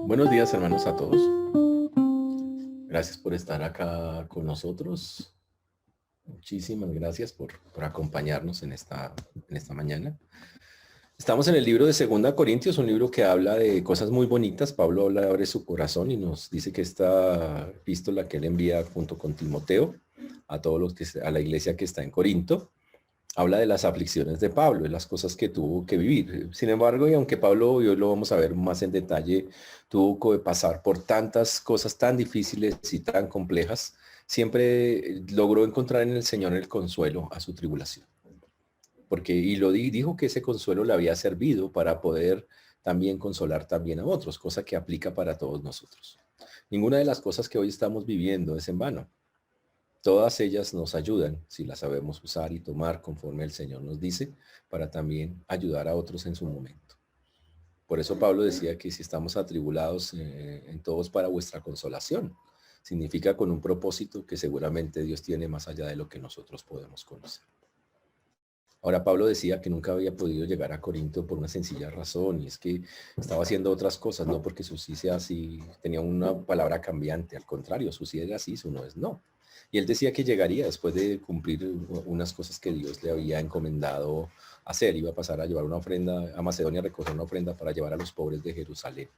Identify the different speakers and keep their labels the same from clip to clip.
Speaker 1: Buenos días, hermanos, a todos. Gracias por estar acá con nosotros. Muchísimas gracias por acompañarnos en esta mañana. Estamos en el libro de Segunda Corintios, un libro que habla de cosas muy bonitas. Pablo abre su corazón y nos dice que esta epístola que él envía junto con Timoteo a todos los a la iglesia que está en Corinto, habla de las aflicciones de Pablo, de las cosas que tuvo que vivir. Sin embargo, y aunque Pablo, y hoy lo vamos a ver más en detalle, tuvo que pasar por tantas cosas tan difíciles y tan complejas, siempre logró encontrar en el Señor el consuelo a su tribulación. Porque, y dijo que ese consuelo le había servido para poder también consolar también a otros, cosa que aplica para todos nosotros. Ninguna de las cosas que hoy estamos viviendo es en vano. Todas ellas nos ayudan, si las sabemos usar y tomar conforme el Señor nos dice, para también ayudar a otros en su momento. Por eso Pablo decía que si estamos atribulados en todos para vuestra consolación, significa con un propósito que seguramente Dios tiene más allá de lo que nosotros podemos conocer. Ahora Pablo decía que nunca había podido llegar a Corinto por una sencilla razón, y es que estaba haciendo otras cosas, no porque su sí sea así, tenía una palabra cambiante, al contrario, su sí era sí, su no es no. Y él decía que llegaría después de cumplir unas cosas que Dios le había encomendado hacer. Iba a pasar a llevar una ofrenda a Macedonia, a recoger una ofrenda para llevar a los pobres de Jerusalén.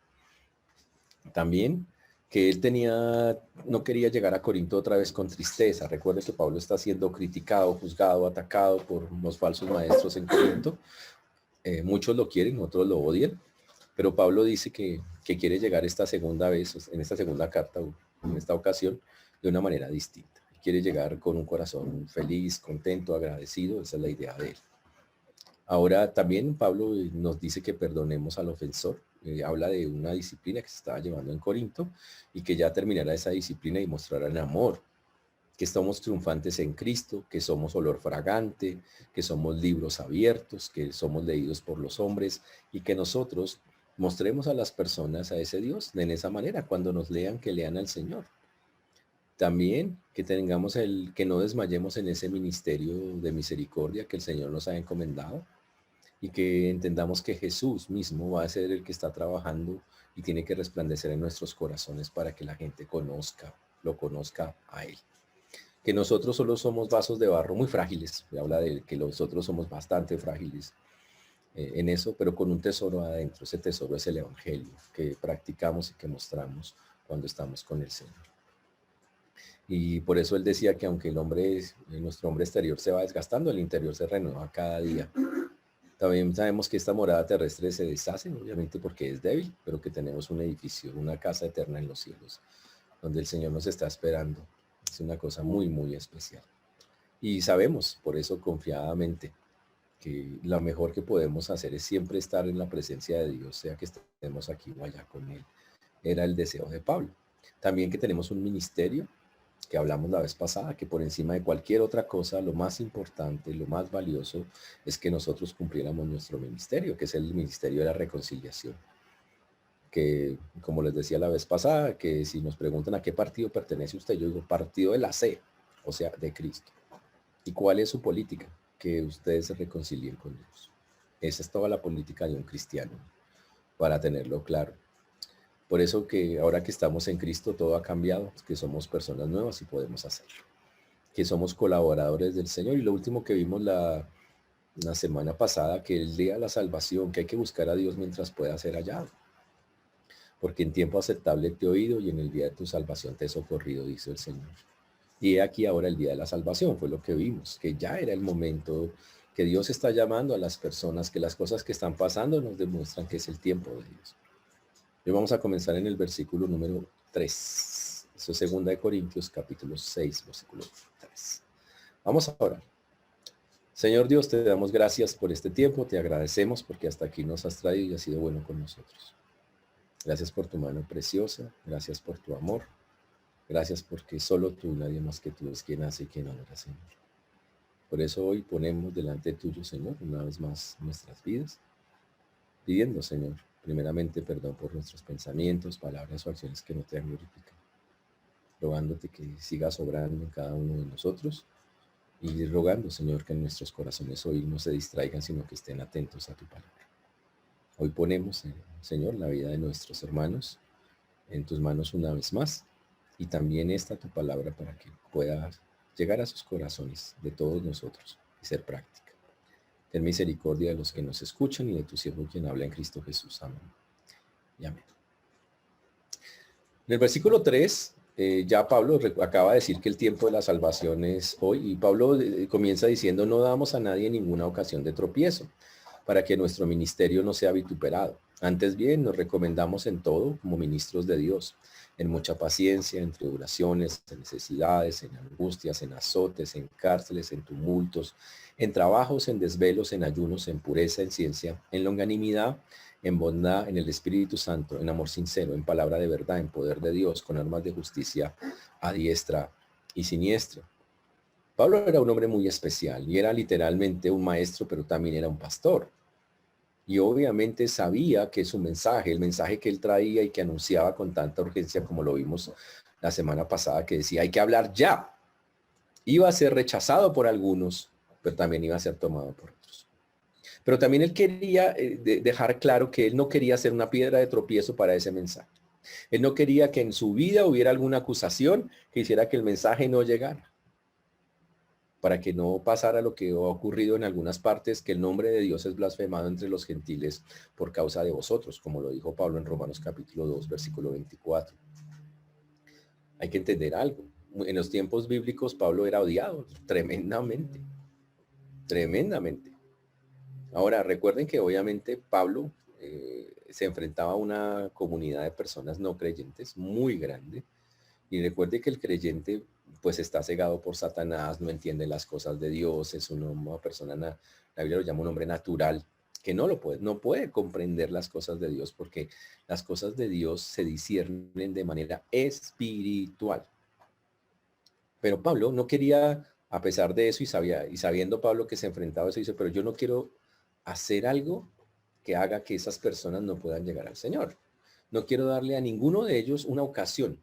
Speaker 1: También que él no quería llegar a Corinto otra vez con tristeza. Recuerde que Pablo está siendo criticado, juzgado, atacado por unos falsos maestros en Corinto. Muchos lo quieren, otros lo odian. Pero Pablo dice que quiere llegar esta segunda vez, en esta segunda carta, en esta ocasión, de una manera distinta. Quiere llegar con un corazón feliz, contento, agradecido. Esa es la idea de él. Ahora también Pablo nos dice que perdonemos al ofensor. Habla de una disciplina que se estaba llevando en Corinto y que ya terminará esa disciplina y mostrará el amor, que somos triunfantes en Cristo, que somos olor fragante, que somos libros abiertos, que somos leídos por los hombres y que nosotros mostremos a las personas a ese Dios en esa manera, cuando nos lean, que lean al Señor. También que que no desmayemos en ese ministerio de misericordia que el Señor nos ha encomendado y que entendamos que Jesús mismo va a ser el que está trabajando y tiene que resplandecer en nuestros corazones para que la gente lo conozca a Él. Que nosotros solo somos vasos de barro muy frágiles, habla de que nosotros somos bastante frágiles en eso, pero con un tesoro adentro. Ese tesoro es el Evangelio que practicamos y que mostramos cuando estamos con el Señor. Y por eso él decía que aunque nuestro hombre exterior se va desgastando, el interior se renueva cada día. También sabemos que esta morada terrestre se deshace, obviamente porque es débil, pero que tenemos un edificio, una casa eterna en los cielos, donde el Señor nos está esperando. Es una cosa muy, muy especial. Y sabemos, por eso confiadamente, que lo mejor que podemos hacer es siempre estar en la presencia de Dios, sea que estemos aquí o allá con Él. Era el deseo de Pablo. También que tenemos un ministerio, que hablamos la vez pasada, que por encima de cualquier otra cosa, lo más importante, lo más valioso, es que nosotros cumpliéramos nuestro ministerio, que es el ministerio de la reconciliación. Que, como les decía la vez pasada, que si nos preguntan a qué partido pertenece usted, yo digo partido de la C, o sea, de Cristo. ¿Y cuál es su política? Que ustedes se reconcilien con Dios. Esa es toda la política de un cristiano, para tenerlo claro. Por eso que ahora que estamos en Cristo todo ha cambiado, que somos personas nuevas y podemos hacerlo. Que somos colaboradores del Señor. Y lo último que vimos la semana pasada, que el día de la salvación, que hay que buscar a Dios mientras pueda ser hallado. Porque en tiempo aceptable te he oído y en el día de tu salvación te he socorrido, dice el Señor. Y he aquí ahora el día de la salvación, fue lo que vimos, que ya era el momento, que Dios está llamando a las personas, que las cosas que están pasando nos demuestran que es el tiempo de Dios. Hoy vamos a comenzar en el versículo número 3. Eso es 2 de Corintios, capítulo 6, versículo 3. Vamos a orar. Señor Dios, te damos gracias por este tiempo, te agradecemos porque hasta aquí nos has traído y has sido bueno con nosotros. Gracias por tu mano preciosa, gracias por tu amor, gracias porque solo tú, nadie más que tú, es quien hace y quien adora, Señor. Por eso hoy ponemos delante tuyo, Señor, una vez más nuestras vidas, pidiendo, Señor, primeramente perdón por nuestros pensamientos, palabras o acciones que no te han glorificado. Rogándote que sigas obrando en cada uno de nosotros y rogando, Señor, que en nuestros corazones hoy no se distraigan, sino que estén atentos a tu palabra. Hoy ponemos, Señor, la vida de nuestros hermanos, en tus manos una vez más. Y también esta tu palabra para que pueda llegar a sus corazones de todos nosotros y ser práctica. Ten misericordia de los que nos escuchan y de tu siervo quien habla en Cristo Jesús. Amén. Y amén. En el versículo 3, ya Pablo acaba de decir que el tiempo de la salvación es hoy. Y Pablo comienza diciendo, no damos a nadie ninguna ocasión de tropiezo, para que nuestro ministerio no sea vituperado. Antes bien, nos recomendamos en todo como ministros de Dios, en mucha paciencia, en tribulaciones, en necesidades, en angustias, en azotes, en cárceles, en tumultos, en trabajos, en desvelos, en ayunos, en pureza, en ciencia, en longanimidad, en bondad, en el Espíritu Santo, en amor sincero, en palabra de verdad, en poder de Dios, con armas de justicia a diestra y siniestra. Pablo era un hombre muy especial y era literalmente un maestro, pero también era un pastor. Y obviamente sabía que su mensaje, el mensaje que él traía y que anunciaba con tanta urgencia como lo vimos la semana pasada, que decía, hay que hablar ya. Iba a ser rechazado por algunos, pero también iba a ser tomado por otros. Pero también él quería dejar claro que él no quería ser una piedra de tropiezo para ese mensaje. Él no quería que en su vida hubiera alguna acusación que hiciera que el mensaje no llegara. Para que no pasara lo que ha ocurrido en algunas partes, que el nombre de Dios es blasfemado entre los gentiles por causa de vosotros, como lo dijo Pablo en Romanos capítulo 2, versículo 24. Hay que entender algo. En los tiempos bíblicos Pablo era odiado tremendamente, tremendamente. Ahora, recuerden que obviamente Pablo se enfrentaba a una comunidad de personas no creyentes muy grande. Y recuerde que el creyente pues está cegado por Satanás, no entiende las cosas de Dios, es una persona, la Biblia lo llama un hombre natural, que no puede comprender las cosas de Dios, porque las cosas de Dios se disciernen de manera espiritual. Pero Pablo no quería, a pesar de eso, y sabiendo Pablo que se enfrentaba a eso, dice, pero yo no quiero hacer algo que haga que esas personas no puedan llegar al Señor. No quiero darle a ninguno de ellos una ocasión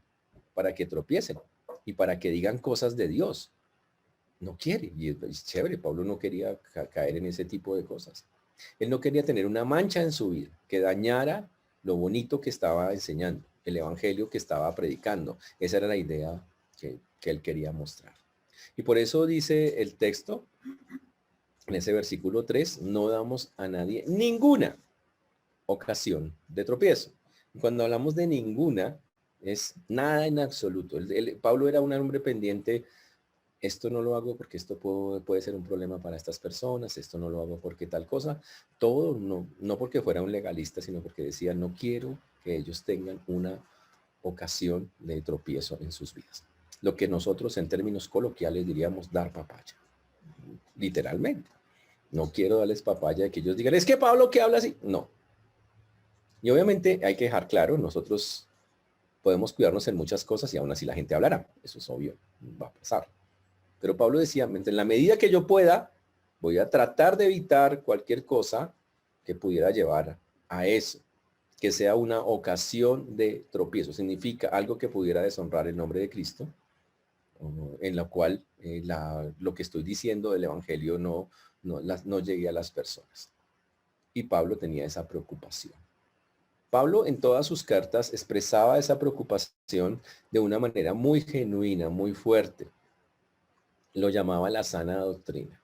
Speaker 1: para que tropiecen y para que digan cosas de Dios. No quiere, y es chévere, Pablo no quería caer en ese tipo de cosas. Él no quería tener una mancha en su vida que dañara lo bonito que estaba enseñando, el evangelio que estaba predicando. Esa era la idea que él quería mostrar. Y por eso dice el texto, en ese versículo 3, no damos a nadie ninguna ocasión de tropiezo. Y cuando hablamos de ninguna, es nada en absoluto. Pablo era un hombre pendiente, esto no lo hago porque esto puede ser un problema para estas personas, esto no lo hago porque tal cosa. Todo no porque fuera un legalista, sino porque decía, no quiero que ellos tengan una ocasión de tropiezo en sus vidas. Lo que nosotros en términos coloquiales diríamos dar papaya. Literalmente. No quiero darles papaya de que ellos digan, es que Pablo que habla así. No. Y obviamente hay que dejar claro, nosotros podemos cuidarnos en muchas cosas y aún así la gente hablará. Eso es obvio, va a pasar. Pero Pablo decía, en la medida que yo pueda, voy a tratar de evitar cualquier cosa que pudiera llevar a eso, que sea una ocasión de tropiezo. Significa algo que pudiera deshonrar el nombre de Cristo, en la cual lo que estoy diciendo del Evangelio no llegue a las personas. Y Pablo tenía esa preocupación. Pablo en todas sus cartas expresaba esa preocupación de una manera muy genuina, muy fuerte. Lo llamaba la sana doctrina.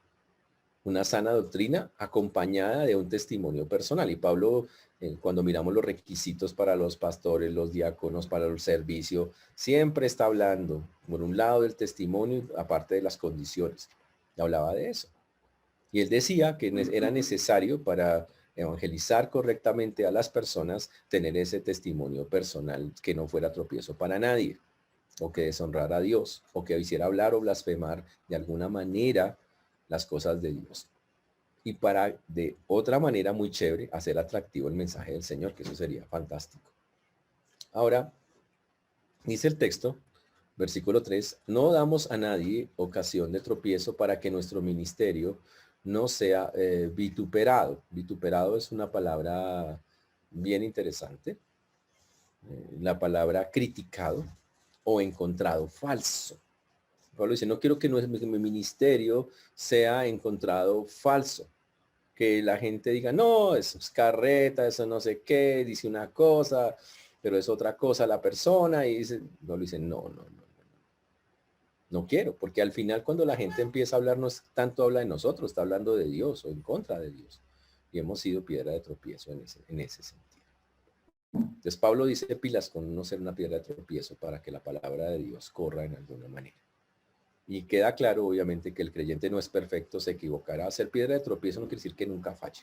Speaker 1: Una sana doctrina acompañada de un testimonio personal. Y Pablo, cuando miramos los requisitos para los pastores, los diáconos, para el servicio, siempre está hablando, por un lado, del testimonio, aparte de las condiciones. Y hablaba de eso. Y él decía que era necesario para evangelizar correctamente a las personas tener ese testimonio personal que no fuera tropiezo para nadie, o que deshonrara a Dios, o que hiciera hablar o blasfemar de alguna manera las cosas de Dios. Y para, de otra manera muy chévere, hacer atractivo el mensaje del Señor, que eso sería fantástico. Ahora, dice el texto, versículo 3, no damos a nadie ocasión de tropiezo para que nuestro ministerio no sea vituperado. Vituperado es una palabra bien interesante. La palabra criticado o encontrado falso. Pablo dice, no quiero que mi ministerio sea encontrado falso. Que la gente diga, no, eso es carreta, eso no sé qué, dice una cosa, pero es otra cosa la persona y dice, no le dicen, no, no, no, no quiero, porque al final cuando la gente empieza a hablar no es tanto habla de nosotros, está hablando de Dios o en contra de Dios. Y hemos sido piedra de tropiezo en ese sentido. Entonces Pablo dice pilas con no ser una piedra de tropiezo para que la palabra de Dios corra en alguna manera. Y queda claro, obviamente, que el creyente no es perfecto, se equivocará. Ser piedra de tropiezo no quiere decir que nunca falle,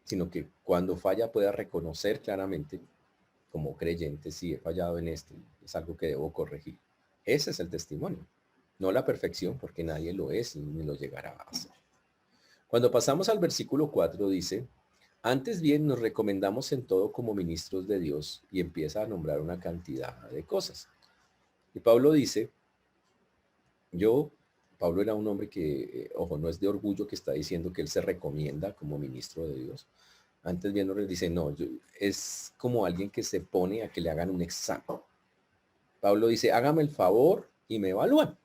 Speaker 1: sino que cuando falla pueda reconocer claramente como creyente, sí, he fallado en esto, es algo que debo corregir. Ese es el testimonio, no la perfección, porque nadie lo es ni lo llegará a hacer. Cuando pasamos al versículo 4 dice, antes bien nos recomendamos en todo como ministros de Dios, y empieza a nombrar una cantidad de cosas. Y Pablo dice, Pablo era un hombre que, ojo, no es de orgullo que está diciendo que él se recomienda como ministro de Dios. Antes bien nos dice, no, es como alguien que se pone a que le hagan un examen. Pablo dice, hágame el favor y me evalúan.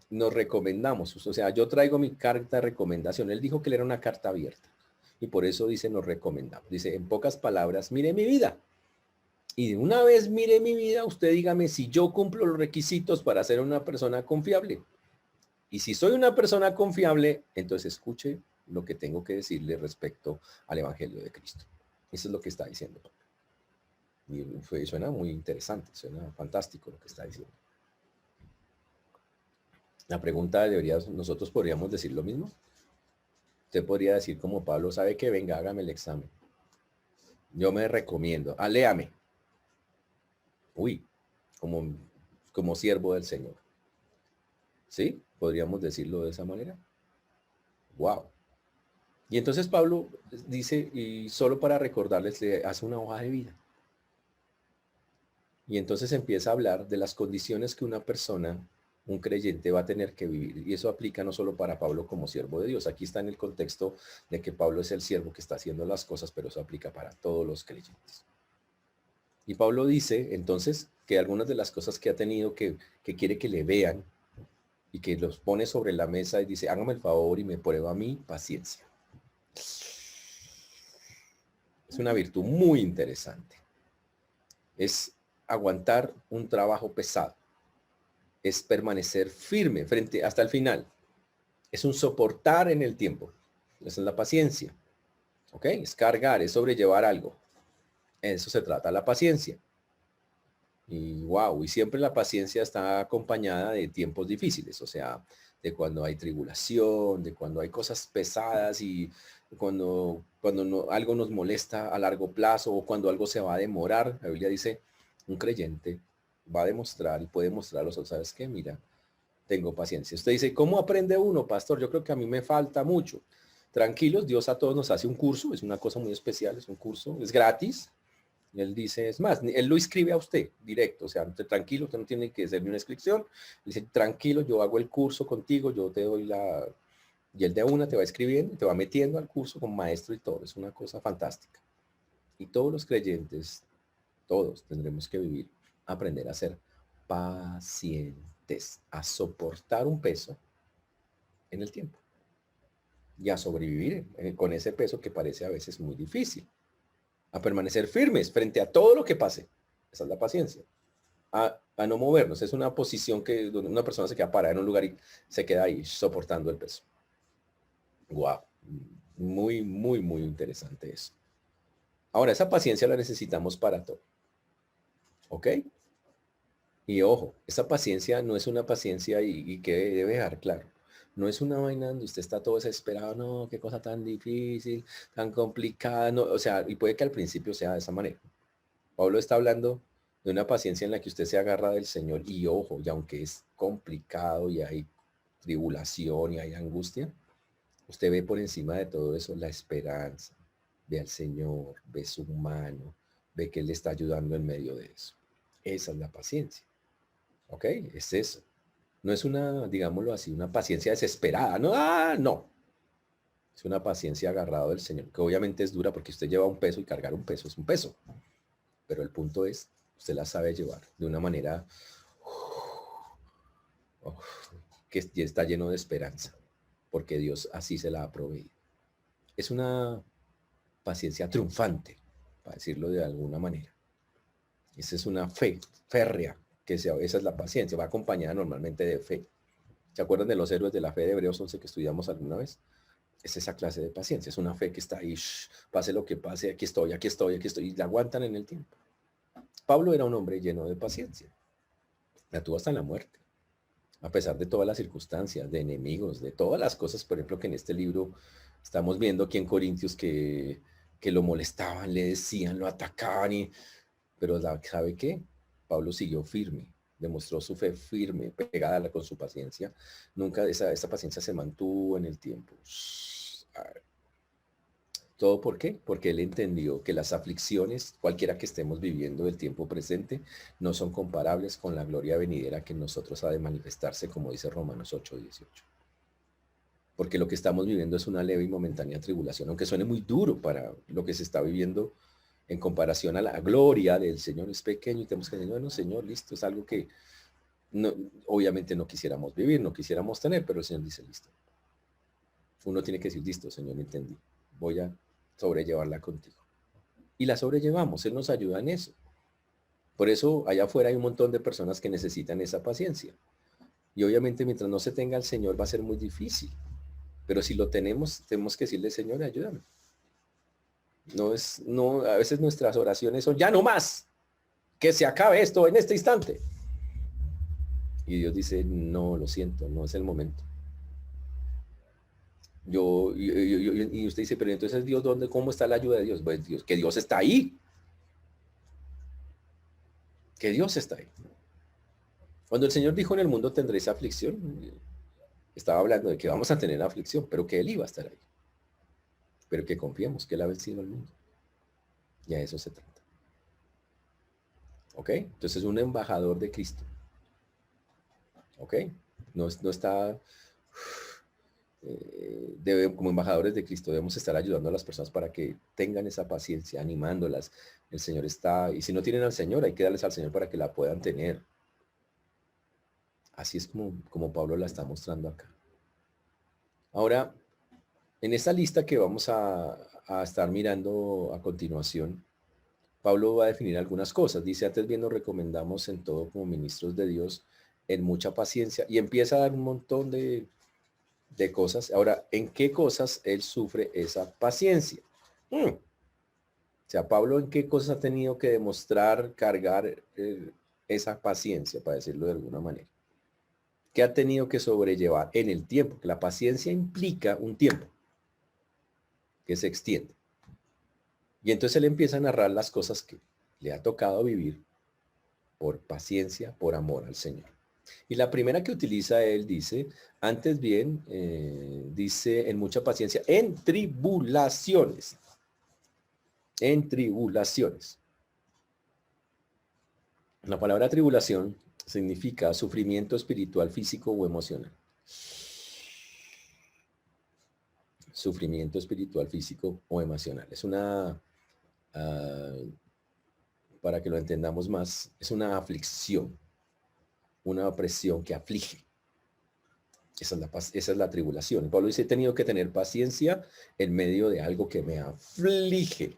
Speaker 1: Nos recomendamos, o sea, yo traigo mi carta de recomendación. Él dijo que él era una carta abierta y por eso dice, nos recomendamos. Dice, en pocas palabras, mire mi vida. Y de una vez mire mi vida, usted dígame si yo cumplo los requisitos para ser una persona confiable. Y si soy una persona confiable, entonces escuche lo que tengo que decirle respecto al Evangelio de Cristo. Eso es lo que está diciendo. Y suena muy interesante, suena fantástico lo que está diciendo. La pregunta nosotros podríamos decir lo mismo. Usted podría decir como Pablo, ¿sabe qué? Venga, hágame el examen. Yo me recomiendo. Léame. Uy, como siervo del Señor. ¿Sí? Podríamos decirlo de esa manera. Wow. Y entonces Pablo dice, y solo para recordarles, le hace una hoja de vida. Y entonces empieza a hablar de las condiciones que una persona, un creyente, va a tener que vivir. Y eso aplica no solo para Pablo como siervo de Dios. Aquí está en el contexto de que Pablo es el siervo que está haciendo las cosas, pero eso aplica para todos los creyentes. Y Pablo dice entonces que algunas de las cosas que ha tenido que quiere que le vean y que los pone sobre la mesa y dice, hágame el favor y me prueba a mí paciencia. Es una virtud muy interesante. Es aguantar un trabajo pesado. Es permanecer firme hasta el final. Es un soportar en el tiempo. Esa es la paciencia. ¿Ok? Es cargar, es sobrellevar algo. Eso se trata la paciencia. Y wow, y siempre la paciencia está acompañada de tiempos difíciles, o sea, de cuando hay tribulación, de cuando hay cosas pesadas y cuando algo nos molesta a largo plazo o cuando algo se va a demorar. La Biblia dice, un creyente va a demostrar y puede mostrar a los otros, ¿sabes qué? Mira, tengo paciencia. Usted dice, ¿cómo aprende uno, pastor? Yo creo que a mí me falta mucho. Tranquilos, Dios a todos nos hace un curso, es una cosa muy especial, es un curso, es gratis. Él dice, es más, él lo escribe a usted directo, o sea, tranquilo, usted no tiene que hacer ni una inscripción. Dice, tranquilo, yo hago el curso contigo, yo te doy y él de una te va escribiendo, te va metiendo al curso con maestro y todo. Es una cosa fantástica. Y todos los creyentes, todos tendremos que vivir, aprender a ser pacientes, a soportar un peso en el tiempo y a sobrevivir con ese peso que parece a veces muy difícil. A permanecer firmes frente a todo lo que pase. Esa es la paciencia. A no movernos. Es una posición donde una persona se queda parada en un lugar y se queda ahí soportando el peso. Wow. Muy, muy, muy interesante eso. Ahora, esa paciencia la necesitamos para todo. ¿Ok? Y ojo, esa paciencia no es una paciencia y que debe dejar claro. No es una vaina donde usted está todo desesperado, no, qué cosa tan difícil, tan complicada, no, o sea, y puede que al principio sea de esa manera. Pablo está hablando de una paciencia en la que usted se agarra del Señor y ojo, y aunque es complicado y hay tribulación y hay angustia, usted ve por encima de todo eso la esperanza, ve al Señor, ve su mano, ve que Él le está ayudando en medio de eso. Esa es la paciencia. ¿Ok? Es eso. No es una, digámoslo así, una paciencia desesperada. No, no. Es una paciencia agarrado del Señor, que obviamente es dura porque usted lleva un peso y cargar un peso es un peso. Pero el punto es, usted la sabe llevar de una manera que está lleno de esperanza, porque Dios así se la ha proveído. Es una paciencia triunfante, para decirlo de alguna manera. Esa es una fe férrea, esa es la paciencia, va acompañada normalmente de fe. ¿Se acuerdan de los héroes de la fe de Hebreos 11 que estudiamos alguna vez? Es esa clase de paciencia, es una fe que está ahí, pase lo que pase, aquí estoy, aquí estoy, aquí estoy, y la aguantan en el tiempo. Pablo era un hombre lleno de paciencia, la tuvo hasta la muerte, a pesar de todas las circunstancias, de enemigos, de todas las cosas, por ejemplo, que en este libro estamos viendo aquí en Corintios que lo molestaban, le decían, lo atacaban, pero ¿sabe qué? Pablo siguió firme, demostró su fe firme, pegada con su paciencia. Nunca esa paciencia se mantuvo en el tiempo. ¿Todo por qué? Porque él entendió que las aflicciones, cualquiera que estemos viviendo del tiempo presente, no son comparables con la gloria venidera que en nosotros ha de manifestarse, como dice Romanos 8:18. Porque lo que estamos viviendo es una leve y momentánea tribulación, aunque suene muy duro para lo que se está viviendo en comparación a la gloria del Señor. Es pequeño y tenemos que decir, bueno, Señor, listo, es algo que no, obviamente no quisiéramos vivir, no quisiéramos tener, pero el Señor dice, listo. Uno tiene que decir, listo, Señor, entendí. Voy a sobrellevarla contigo. Y la sobrellevamos, Él nos ayuda en eso. Por eso allá afuera hay un montón de personas que necesitan esa paciencia. Y obviamente mientras no se tenga el Señor va a ser muy difícil. Pero si lo tenemos que decirle, Señor, ayúdame. A veces nuestras oraciones son, ya no más, que se acabe esto en este instante. Y Dios dice, no, lo siento, no es el momento. Y usted dice, pero entonces Dios, ¿dónde, cómo está la ayuda de Dios? Pues Dios, que Dios está ahí. Que Dios está ahí. Cuando el Señor dijo en el mundo tendréis aflicción, estaba hablando de que vamos a tener aflicción, pero que Él iba a estar ahí. Pero que confiemos que Él ha vencido al mundo. Y a eso se trata. ¿Ok? Entonces un embajador de Cristo. ¿Ok? No está... como embajadores de Cristo debemos estar ayudando a las personas para que tengan esa paciencia, animándolas. El Señor está, y si no tienen al Señor, hay que darles al Señor para que la puedan tener. Así es como Pablo la está mostrando acá. Ahora, en esta lista que vamos a estar mirando a continuación, Pablo va a definir algunas cosas. Dice, antes bien nos recomendamos en todo como ministros de Dios, en mucha paciencia, y empieza a dar un montón de cosas. Ahora, ¿en qué cosas él sufre esa paciencia? O sea, Pablo, ¿en qué cosas ha tenido que demostrar, cargar esa paciencia, para decirlo de alguna manera? ¿Qué ha tenido que sobrellevar en el tiempo? Que la paciencia implica un tiempo que se extiende. Y entonces él empieza a narrar las cosas que le ha tocado vivir por paciencia, por amor al Señor. Y la primera que utiliza él dice, antes bien, dice en mucha paciencia, en tribulaciones. En tribulaciones. La palabra tribulación significa sufrimiento espiritual, físico o emocional. Sufrimiento espiritual, físico o emocional. Es una, para que lo entendamos más, es una aflicción, una opresión que aflige. Esa es la tribulación. Pablo dice, he tenido que tener paciencia en medio de algo que me aflige.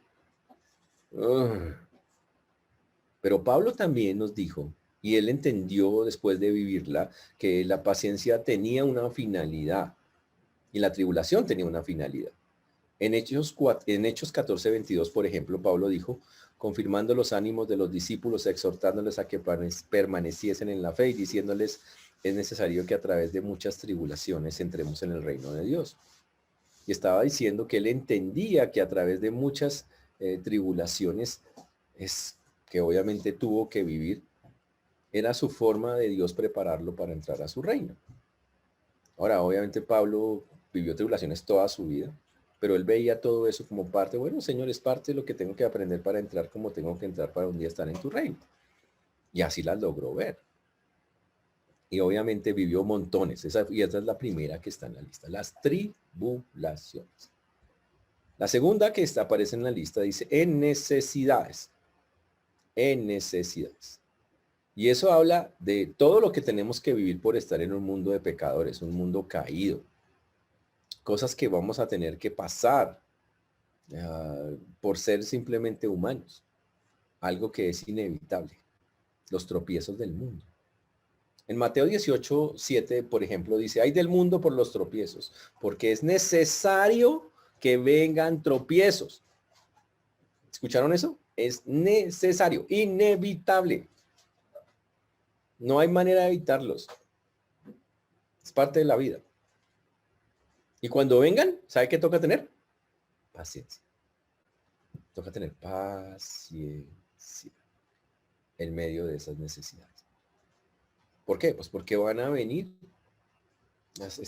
Speaker 1: Pero Pablo también nos dijo, y él entendió después de vivirla, que la paciencia tenía una finalidad y la tribulación tenía una finalidad. En Hechos 14:22, por ejemplo, Pablo dijo, confirmando los ánimos de los discípulos, exhortándoles a que permaneciesen en la fe y diciéndoles, es necesario que a través de muchas tribulaciones entremos en el reino de Dios. Y estaba diciendo que él entendía que a través de muchas tribulaciones, es que obviamente tuvo que vivir, era su forma de Dios prepararlo para entrar a su reino. Ahora, obviamente Pablo vivió tribulaciones toda su vida, pero él veía todo eso como parte, bueno, Señor, es parte de lo que tengo que aprender para entrar como tengo que entrar para un día estar en tu reino. Y así las logró ver. Y obviamente vivió montones. Y esa es la primera que está en la lista, las tribulaciones. La segunda que aparece en la lista dice, en necesidades. En necesidades. Y eso habla de todo lo que tenemos que vivir por estar en un mundo de pecadores, un mundo caído. Cosas que vamos a tener que pasar. por ser simplemente humanos, algo que es inevitable, los tropiezos del mundo. En Mateo 18:7, por ejemplo, dice, hay del mundo por los tropiezos, porque es necesario que vengan tropiezos. ¿Escucharon eso? Es necesario, inevitable. No hay manera de evitarlos. Es parte de la vida. Y cuando vengan, ¿sabe qué toca tener? Paciencia. Toca tener paciencia en medio de esas necesidades. ¿Por qué? Pues porque van a venir.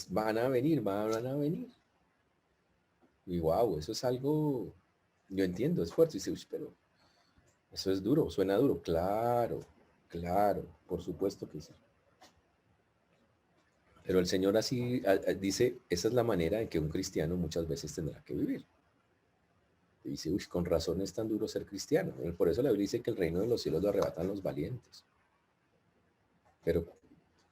Speaker 1: Van a venir. Y wow, eso es algo, yo entiendo, es fuerte. Dice, pero eso es duro, suena duro. Claro, claro, por supuesto que sí. Pero el Señor así dice, esa es la manera en que un cristiano muchas veces tendrá que vivir. Y dice, uy, con razón es tan duro ser cristiano. Por eso la Biblia dice que el reino de los cielos lo arrebatan los valientes. Pero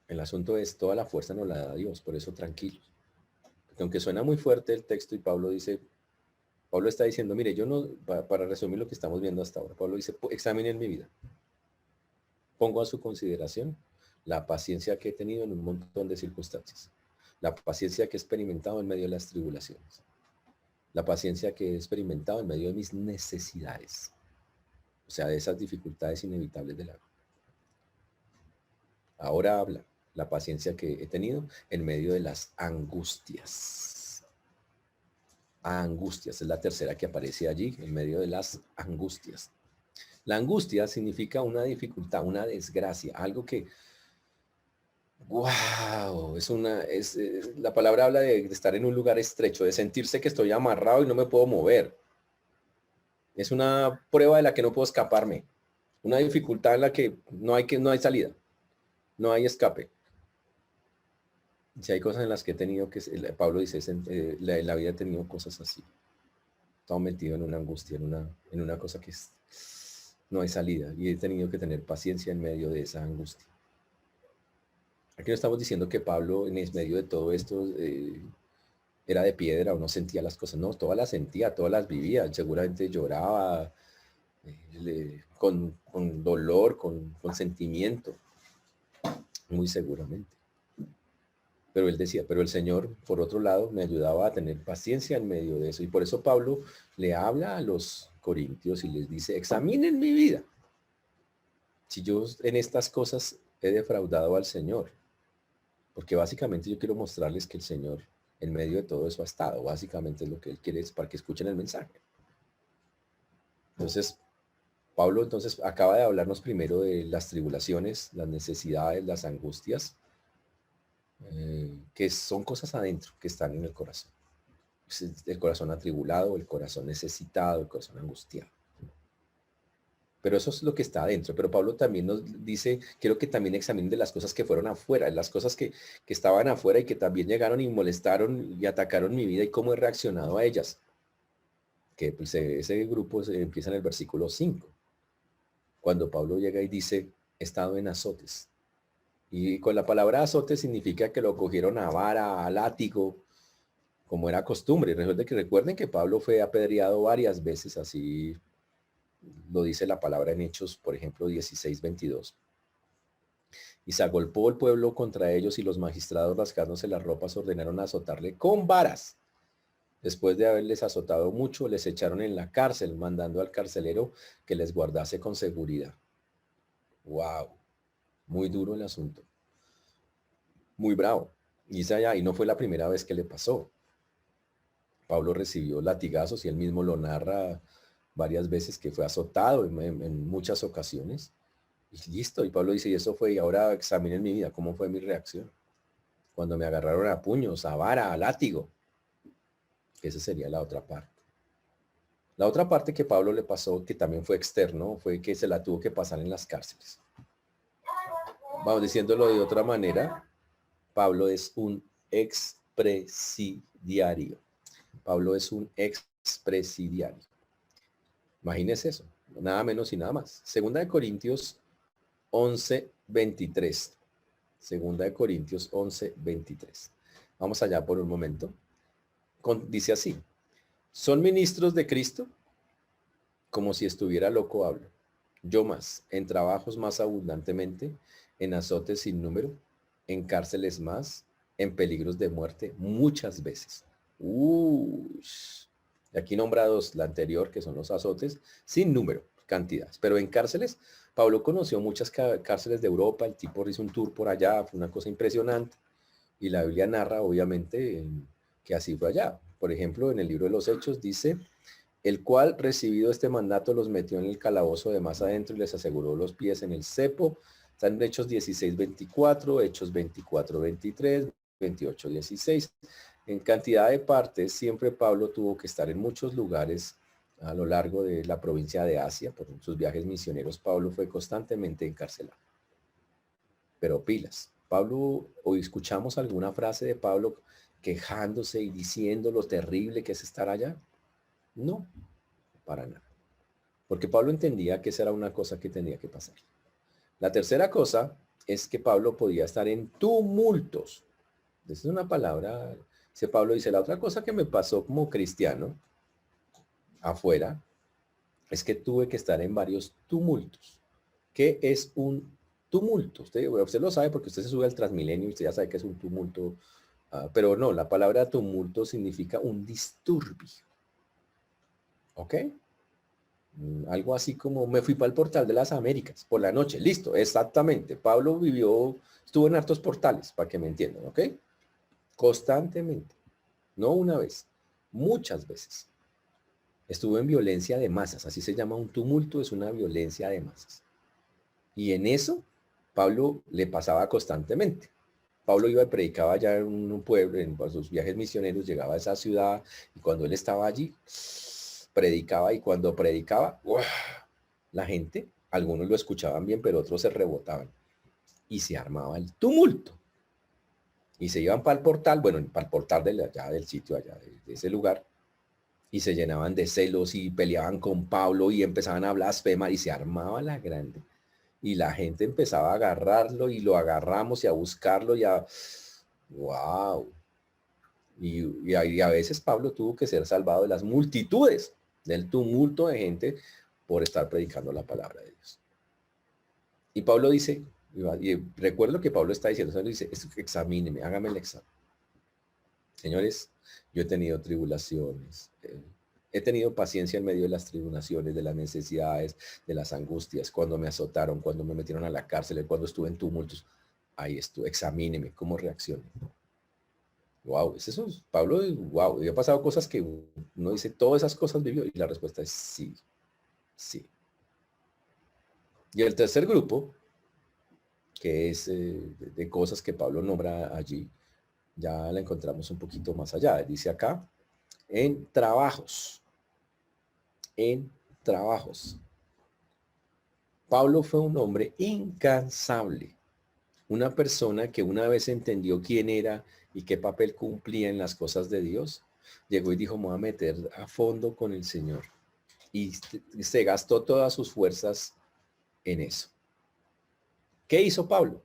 Speaker 1: el asunto es, toda la fuerza nos la da Dios, por eso tranquilos. Porque aunque suena muy fuerte el texto y Pablo está diciendo, mire, yo no, para resumir lo que estamos viendo hasta ahora, Pablo dice, examinen mi vida. Pongo a su consideración la paciencia que he tenido en un montón de circunstancias. La paciencia que he experimentado en medio de las tribulaciones. La paciencia que he experimentado en medio de mis necesidades. O sea, de esas dificultades inevitables de la vida. Ahora habla la paciencia que he tenido en medio de las angustias. Angustias, es la tercera que aparece allí, en medio de las angustias. La angustia significa una dificultad, una desgracia, algo que, wow, la palabra habla de estar en un lugar estrecho, de sentirse que estoy amarrado y no me puedo mover. Es una prueba de la que no puedo escaparme, una dificultad en la que no hay salida, no hay escape. Si hay cosas en las que he tenido que, Pablo dice, la vida he tenido cosas así. Estaba metido en una angustia, en una cosa que no hay salida y he tenido que tener paciencia en medio de esa angustia. Aquí no estamos diciendo que Pablo en medio de todo esto era de piedra o no sentía las cosas. No, todas las sentía, todas las vivía. Seguramente lloraba con dolor, con sentimiento. Muy seguramente. Pero él decía, pero el Señor, por otro lado, me ayudaba a tener paciencia en medio de eso. Y por eso Pablo le habla a los corintios y les dice, examinen mi vida. Si yo en estas cosas he defraudado al Señor. Porque básicamente yo quiero mostrarles que el Señor en medio de todo eso ha estado. Básicamente es lo que Él quiere, es para que escuchen el mensaje. Entonces, Pablo entonces acaba de hablarnos primero de las tribulaciones, las necesidades, las angustias, que son cosas adentro, que están en el corazón. El corazón atribulado, el corazón necesitado, el corazón angustiado. Pero eso es lo que está adentro. Pero Pablo también nos dice, quiero que también examinen de las cosas que fueron afuera, las cosas que estaban afuera y que también llegaron y molestaron y atacaron mi vida y cómo he reaccionado a ellas. Que pues, ese grupo empieza en el versículo 5. Cuando Pablo llega y dice, he estado en azotes. Y con la palabra azote significa que lo cogieron a vara, a látigo, como era costumbre. Recuerden que Pablo fue apedreado varias veces, así lo dice la palabra en Hechos, por ejemplo, 16:22. Y se agolpó el pueblo contra ellos y los magistrados, rasgándose las ropas, ordenaron azotarle con varas. Después de haberles azotado mucho, les echaron en la cárcel, mandando al carcelero que les guardase con seguridad. ¡Wow! Muy duro el asunto. Muy bravo. Y no fue la primera vez que le pasó. Pablo recibió latigazos y él mismo lo narra varias veces que fue azotado en muchas ocasiones. Y listo, y Pablo dice, y eso fue, y ahora examinen mi vida, ¿cómo fue mi reacción? Cuando me agarraron a puños, a vara, a látigo. Esa sería la otra parte. La otra parte que Pablo le pasó, que también fue externo, fue que se la tuvo que pasar en las cárceles. Vamos diciéndolo de otra manera, Pablo es un expresidiario. Pablo es un expresidiario. Imagínense eso, nada menos y nada más. Segunda de Corintios 11:23. Segunda de Corintios 11:23. Vamos allá por un momento. Dice así, Son ministros de Cristo, como si estuviera loco hablo. Yo más, en trabajos más abundantemente, en azotes sin número, en cárceles más, en peligros de muerte, muchas veces. Y aquí nombrados la anterior, que son los azotes, sin número, cantidades. Pero en cárceles, Pablo conoció muchas cárceles de Europa, el tipo hizo un tour por allá, fue una cosa impresionante. Y la Biblia narra, obviamente, que así fue allá. Por ejemplo, en el libro de los Hechos dice, el cual, recibido este mandato, los metió en el calabozo de más adentro y les aseguró los pies en el cepo. Están en Hechos 16:24, Hechos 24:23, 28:16. En cantidad de partes, siempre Pablo tuvo que estar en muchos lugares a lo largo de la provincia de Asia. Por sus viajes misioneros, Pablo fue constantemente encarcelado. Pero pilas, Pablo, hoy escuchamos alguna frase de Pablo quejándose y diciendo lo terrible que es estar allá. No, para nada. Porque Pablo entendía que esa era una cosa que tenía que pasar. La tercera cosa es que Pablo podía estar en tumultos. Esa es una palabra, Pablo dice, la otra cosa que me pasó como cristiano afuera es que tuve que estar en varios tumultos. ¿Qué es un tumulto? Usted lo sabe porque usted se sube al Transmilenio y usted ya sabe que es un tumulto. Pero no, la palabra tumulto significa un disturbio. ¿Ok? Algo así como me fui para el portal de las Américas por la noche. Listo, exactamente. Pablo estuvo en hartos portales, para que me entiendan, ¿ok? Constantemente. No una vez, muchas veces. Estuvo en violencia de masas, así se llama un tumulto, es una violencia de masas. Y en eso, Pablo le pasaba constantemente. Pablo iba y predicaba allá en un pueblo, en sus viajes misioneros, llegaba a esa ciudad y cuando él estaba allí, predicaba y cuando predicaba, ¡uah!, la gente, algunos lo escuchaban bien, pero otros se rebotaban y se armaba el tumulto. Y se iban para el portal, bueno, para el portal allá del sitio, allá de ese lugar, y se llenaban de celos y peleaban con Pablo y empezaban a blasfemar y se armaba la grande. Y la gente empezaba a agarrarlo y lo agarramos y a buscarlo y a... ¡Wow! Y a veces Pablo tuvo que ser salvado de las multitudes, del tumulto de gente por estar predicando la palabra de Dios. Y Pablo dice, y recuerdo que Pablo está diciendo, dice, examíneme, hágame el examen. Señores, yo he tenido tribulaciones, he tenido paciencia en medio de las tribulaciones, de las necesidades, de las angustias, cuando me azotaron, cuando me metieron a la cárcel, cuando estuve en tumultos. Ahí estuve, examíneme, cómo reaccioné. Wow, es eso, Pablo, wow, había pasado cosas que uno dice, todas esas cosas vivió, y la respuesta es sí, sí. Y el tercer grupo, que es de cosas que Pablo nombra allí, ya la encontramos un poquito más allá. Dice acá, en trabajos, en trabajos. Pablo fue un hombre incansable, una persona que una vez entendió quién era y qué papel cumplía en las cosas de Dios, llegó y dijo, me voy a meter a fondo con el Señor. Y se gastó todas sus fuerzas en eso. ¿Qué hizo Pablo?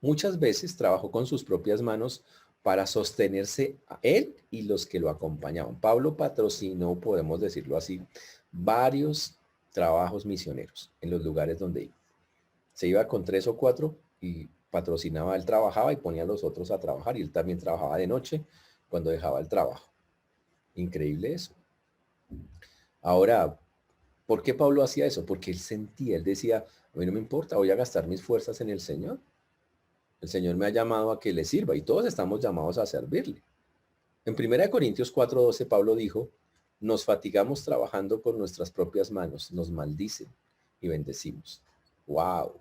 Speaker 1: Muchas veces trabajó con sus propias manos para sostenerse a él y los que lo acompañaban. Pablo patrocinó, podemos decirlo así, varios trabajos misioneros en los lugares donde iba. Se iba con 3 o 4 y patrocinaba, él trabajaba y ponía a los otros a trabajar y él también trabajaba de noche cuando dejaba el trabajo. Increíble eso. Ahora, ¿por qué Pablo hacía eso? Porque él sentía, él decía, a mí no me importa, voy a gastar mis fuerzas en el Señor. El Señor me ha llamado a que le sirva y todos estamos llamados a servirle. En 1 Corintios 4:12 Pablo dijo, nos fatigamos trabajando con nuestras propias manos, nos maldicen y bendecimos. ¡Wow!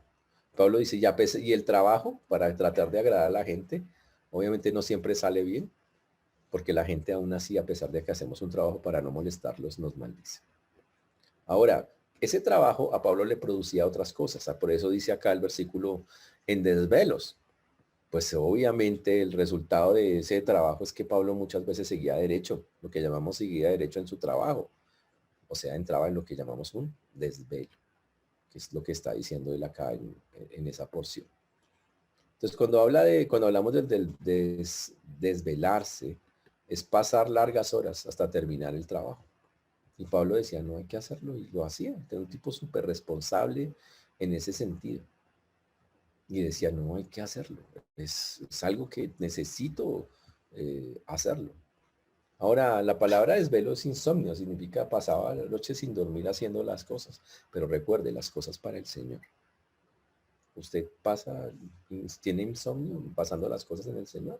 Speaker 1: Pablo dice, ya y el trabajo para tratar de agradar a la gente, obviamente no siempre sale bien, porque la gente aún así, a pesar de que hacemos un trabajo para no molestarlos, nos maldice. Ahora, ese trabajo a Pablo le producía otras cosas. Por eso dice acá el versículo, en desvelos. Pues obviamente el resultado de ese trabajo es que Pablo muchas veces seguía derecho, lo que llamamos seguía derecho en su trabajo. O sea, entraba en lo que llamamos un desvelo, que es lo que está diciendo él acá en esa porción. Entonces, cuando hablamos del desvelarse, es pasar largas horas hasta terminar el trabajo. Y Pablo decía, no hay que hacerlo, y lo hacía. Era un tipo súper responsable en ese sentido. Y decía, no hay que hacerlo. Es algo que necesito hacerlo. Ahora, la palabra desvelo es insomnio, significa pasaba la noche sin dormir haciendo las cosas. Pero recuerde, las cosas para el Señor. ¿Usted tiene insomnio pasando las cosas en el Señor?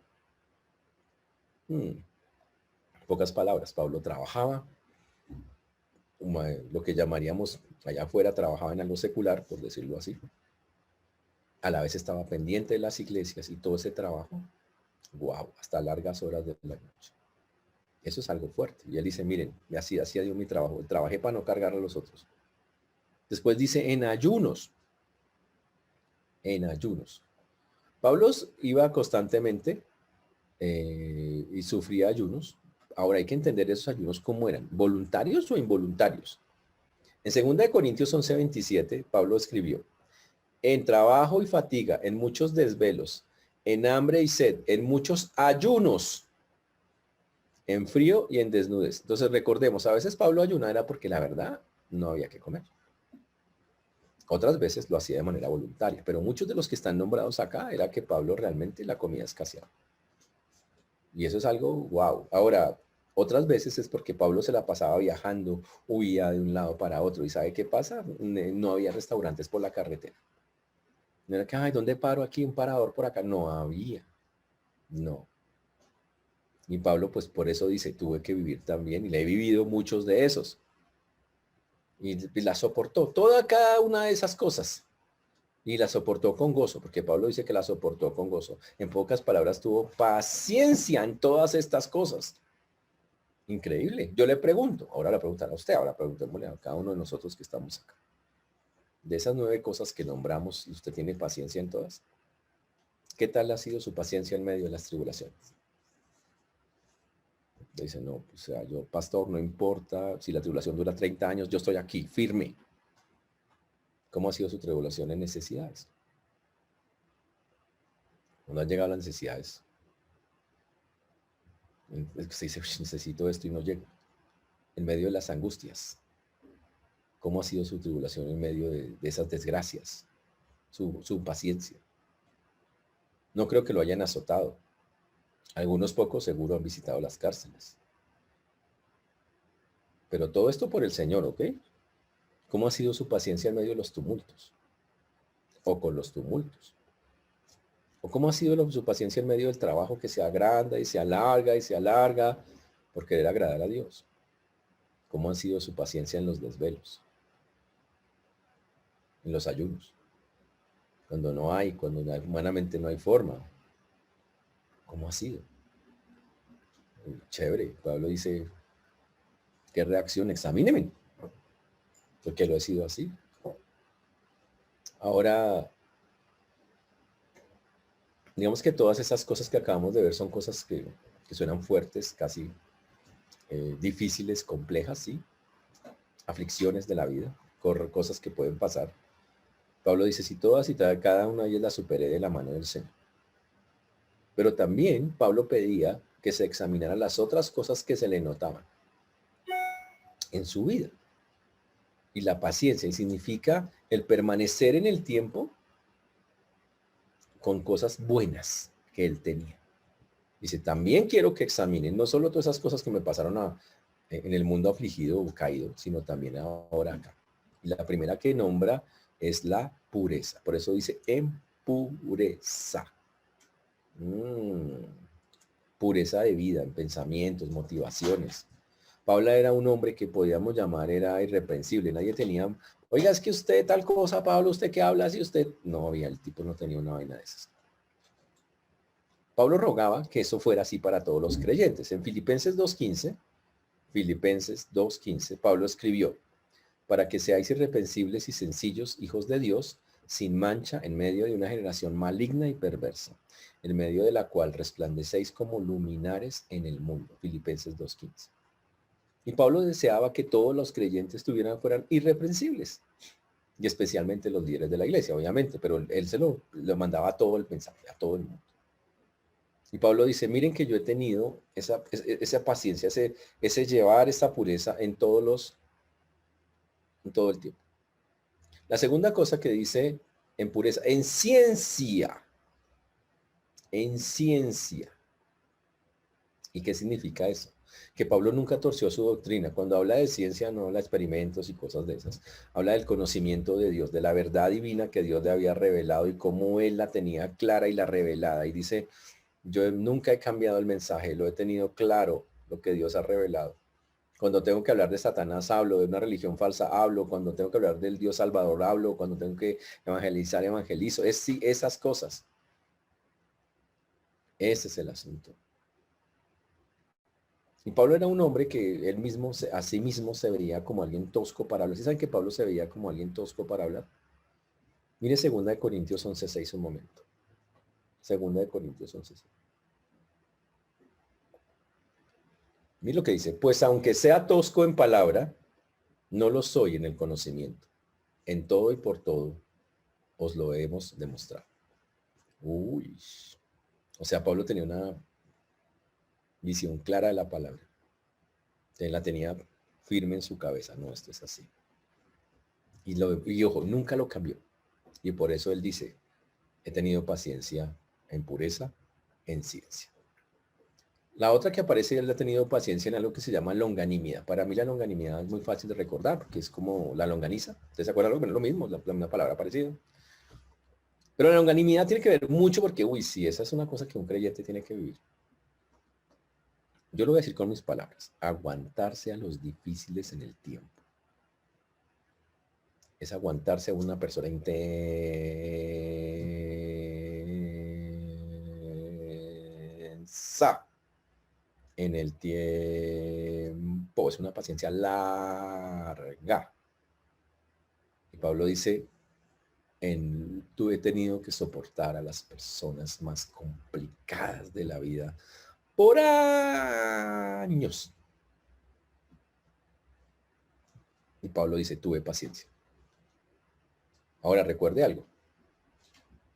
Speaker 1: Pocas palabras, Pablo trabajaba, lo que llamaríamos allá afuera, trabajaba en algo secular, por decirlo así. A la vez estaba pendiente de las iglesias y todo ese trabajo, wow, hasta largas horas de la noche. Eso es algo fuerte. Y él dice, miren, así hacía yo mi trabajo. Trabajé para no cargar a los otros. Después dice, en ayunos. En ayunos. Pablo iba constantemente y sufría ayunos. Ahora hay que entender esos ayunos cómo eran, voluntarios o involuntarios. En 2 Corintios 11:27, Pablo escribió, en trabajo y fatiga, en muchos desvelos, en hambre y sed, en muchos ayunos, en frío y en desnudez. Entonces recordemos, a veces Pablo ayunaba era porque la verdad no había que comer. Otras veces lo hacía de manera voluntaria, pero muchos de los que están nombrados acá era que Pablo realmente la comida escaseaba. Y eso es algo wow. Ahora, otras veces es porque Pablo se la pasaba viajando, huía de un lado para otro. ¿Y sabe qué pasa? No había restaurantes por la carretera. No era que, ay, ¿dónde paro aquí? Un parador por acá. No había. No. Y Pablo, pues por eso dice, tuve que vivir también. Y le he vivido muchos de esos. Y la soportó. Cada una de esas cosas. Y la soportó con gozo, porque Pablo dice que la soportó con gozo. En pocas palabras, tuvo paciencia en todas estas cosas. Increíble. Yo le pregunto, ahora le preguntan a usted, ahora preguntémosle a cada uno de nosotros que estamos acá. De esas 9 cosas que nombramos, ¿y usted tiene paciencia en todas? ¿Qué tal ha sido su paciencia en medio de las tribulaciones? Dice, no, o sea, yo, pastor, no importa si la tribulación dura 30 años, yo estoy aquí, firme. ¿Cómo ha sido su tribulación en necesidades? Cuando han llegado las necesidades, usted dice, necesito esto y no llego. En medio de las angustias, ¿cómo ha sido su tribulación en medio de esas desgracias? Su paciencia. No creo que lo hayan azotado. Algunos pocos seguro han visitado las cárceles. Pero todo esto por el Señor, ¿ok? ¿Cómo ha sido su paciencia en medio de los tumultos? O con los tumultos. ¿O cómo ha sido su paciencia en medio del trabajo que se agranda y se alarga por querer agradar a Dios? ¿Cómo ha sido su paciencia en los desvelos? En los ayunos. Cuando humanamente no hay forma. ¿Cómo ha sido? Chévere. Pablo dice, ¿qué reacción? Examíneme. Porque lo he sido así. Ahora, digamos que todas esas cosas que acabamos de ver son cosas que suenan fuertes, casi difíciles, complejas, ¿sí? Aflicciones de la vida, cosas que pueden pasar. Pablo dice, si todas y cada una de ellas las superé de la mano del Señor. Pero también Pablo pedía que se examinaran las otras cosas que se le notaban en su vida. Y la paciencia, y significa el permanecer en el tiempo con cosas buenas que él tenía. Dice, también quiero que examinen no solo todas esas cosas que me pasaron en el mundo afligido o caído, sino también ahora acá. Y la primera que nombra es la pureza. Por eso dice en pureza. Pureza de vida, en pensamientos, motivaciones. Pablo era un hombre que podíamos llamar, era irreprensible. Nadie tenía, oiga, es que usted tal cosa, Pablo, usted que habla así, usted, no había, el tipo no tenía una vaina de esas. Pablo rogaba que eso fuera así para todos los creyentes. En Filipenses 2.15, Pablo escribió, para que seáis irreprensibles y sencillos, hijos de Dios, sin mancha en medio de una generación maligna y perversa, en medio de la cual resplandecéis como luminares en el mundo. Filipenses 2.15. Y Pablo deseaba que todos los creyentes fueran irreprensibles, y especialmente los líderes de la iglesia, obviamente, pero él lo mandaba a todo el mensaje, a todo el mundo. Y Pablo dice, miren que yo he tenido esa paciencia, ese llevar esta pureza en todo el tiempo. La segunda cosa que dice en pureza, en ciencia. En ciencia. ¿Y qué significa eso? Que Pablo nunca torció su doctrina. Cuando habla de ciencia no habla de experimentos y cosas de esas. Habla del conocimiento de Dios, de la verdad divina que Dios le había revelado y cómo él la tenía clara y la revelada. Y dice, yo nunca he cambiado el mensaje, lo he tenido claro, lo que Dios ha revelado. Cuando tengo que hablar de Satanás, hablo, de una religión falsa, hablo, cuando tengo que hablar del Dios Salvador, hablo, cuando tengo que evangelizar, evangelizo. Es sí, esas cosas. Ese es el asunto. Y Pablo era un hombre que él mismo, a sí mismo se veía como alguien tosco para hablar. ¿Sí saben que Pablo se veía como alguien tosco para hablar? Mire 2 Corintios 11:6 un momento. 2 Corintios 11:6. Mire lo que dice. Pues aunque sea tosco en palabra, no lo soy en el conocimiento. En todo y por todo os lo hemos demostrado. Uy. O sea, Pablo tenía una visión clara de la palabra. Él la tenía firme en su cabeza. No, esto es así. Y ojo, nunca lo cambió. Y por eso él dice, he tenido paciencia en pureza, en ciencia. La otra que aparece, él ha tenido paciencia en algo que se llama longanimidad. Para mí la longanimidad es muy fácil de recordar, porque es como la longaniza. ¿Ustedes se acuerdan? Bueno, lo mismo, una palabra parecida. Pero la longanimidad tiene que ver mucho porque, uy, sí, esa es una cosa que un creyente tiene que vivir. Yo lo voy a decir con mis palabras. Aguantarse a los difíciles en el tiempo. Es aguantarse a una persona intensa en el tiempo. Es una paciencia larga. Y Pablo dice, tú he tenido que soportar a las personas más complicadas de la vida por años. Y Pablo dice, tuve paciencia. Ahora recuerde algo.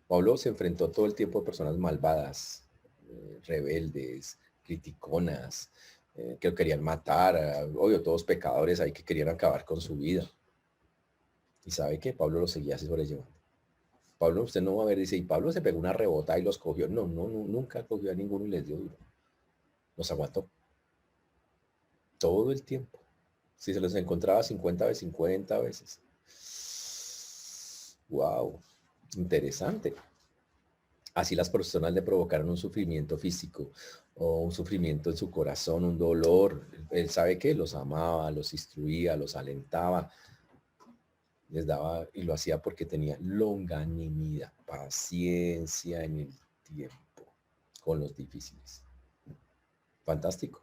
Speaker 1: Pablo se enfrentó todo el tiempo a personas malvadas, rebeldes, criticonas, que lo querían matar, obvio, todos pecadores ahí que querían acabar con su vida. Y sabe que Pablo lo seguía sobrellevando. Pablo, usted no va a ver, dice, y Pablo se pegó una rebota y los cogió. No, nunca cogió a ninguno y les dio duro. Los aguantó. Todo el tiempo. Si se los encontraba 50 veces, 50 veces. Wow, interesante. Así las personas le provocaron un sufrimiento físico o un sufrimiento en su corazón, un dolor. Él sabe que los amaba, los instruía, los alentaba, les daba y lo hacía porque tenía longanimidad, paciencia en el tiempo con los difíciles. Fantástico.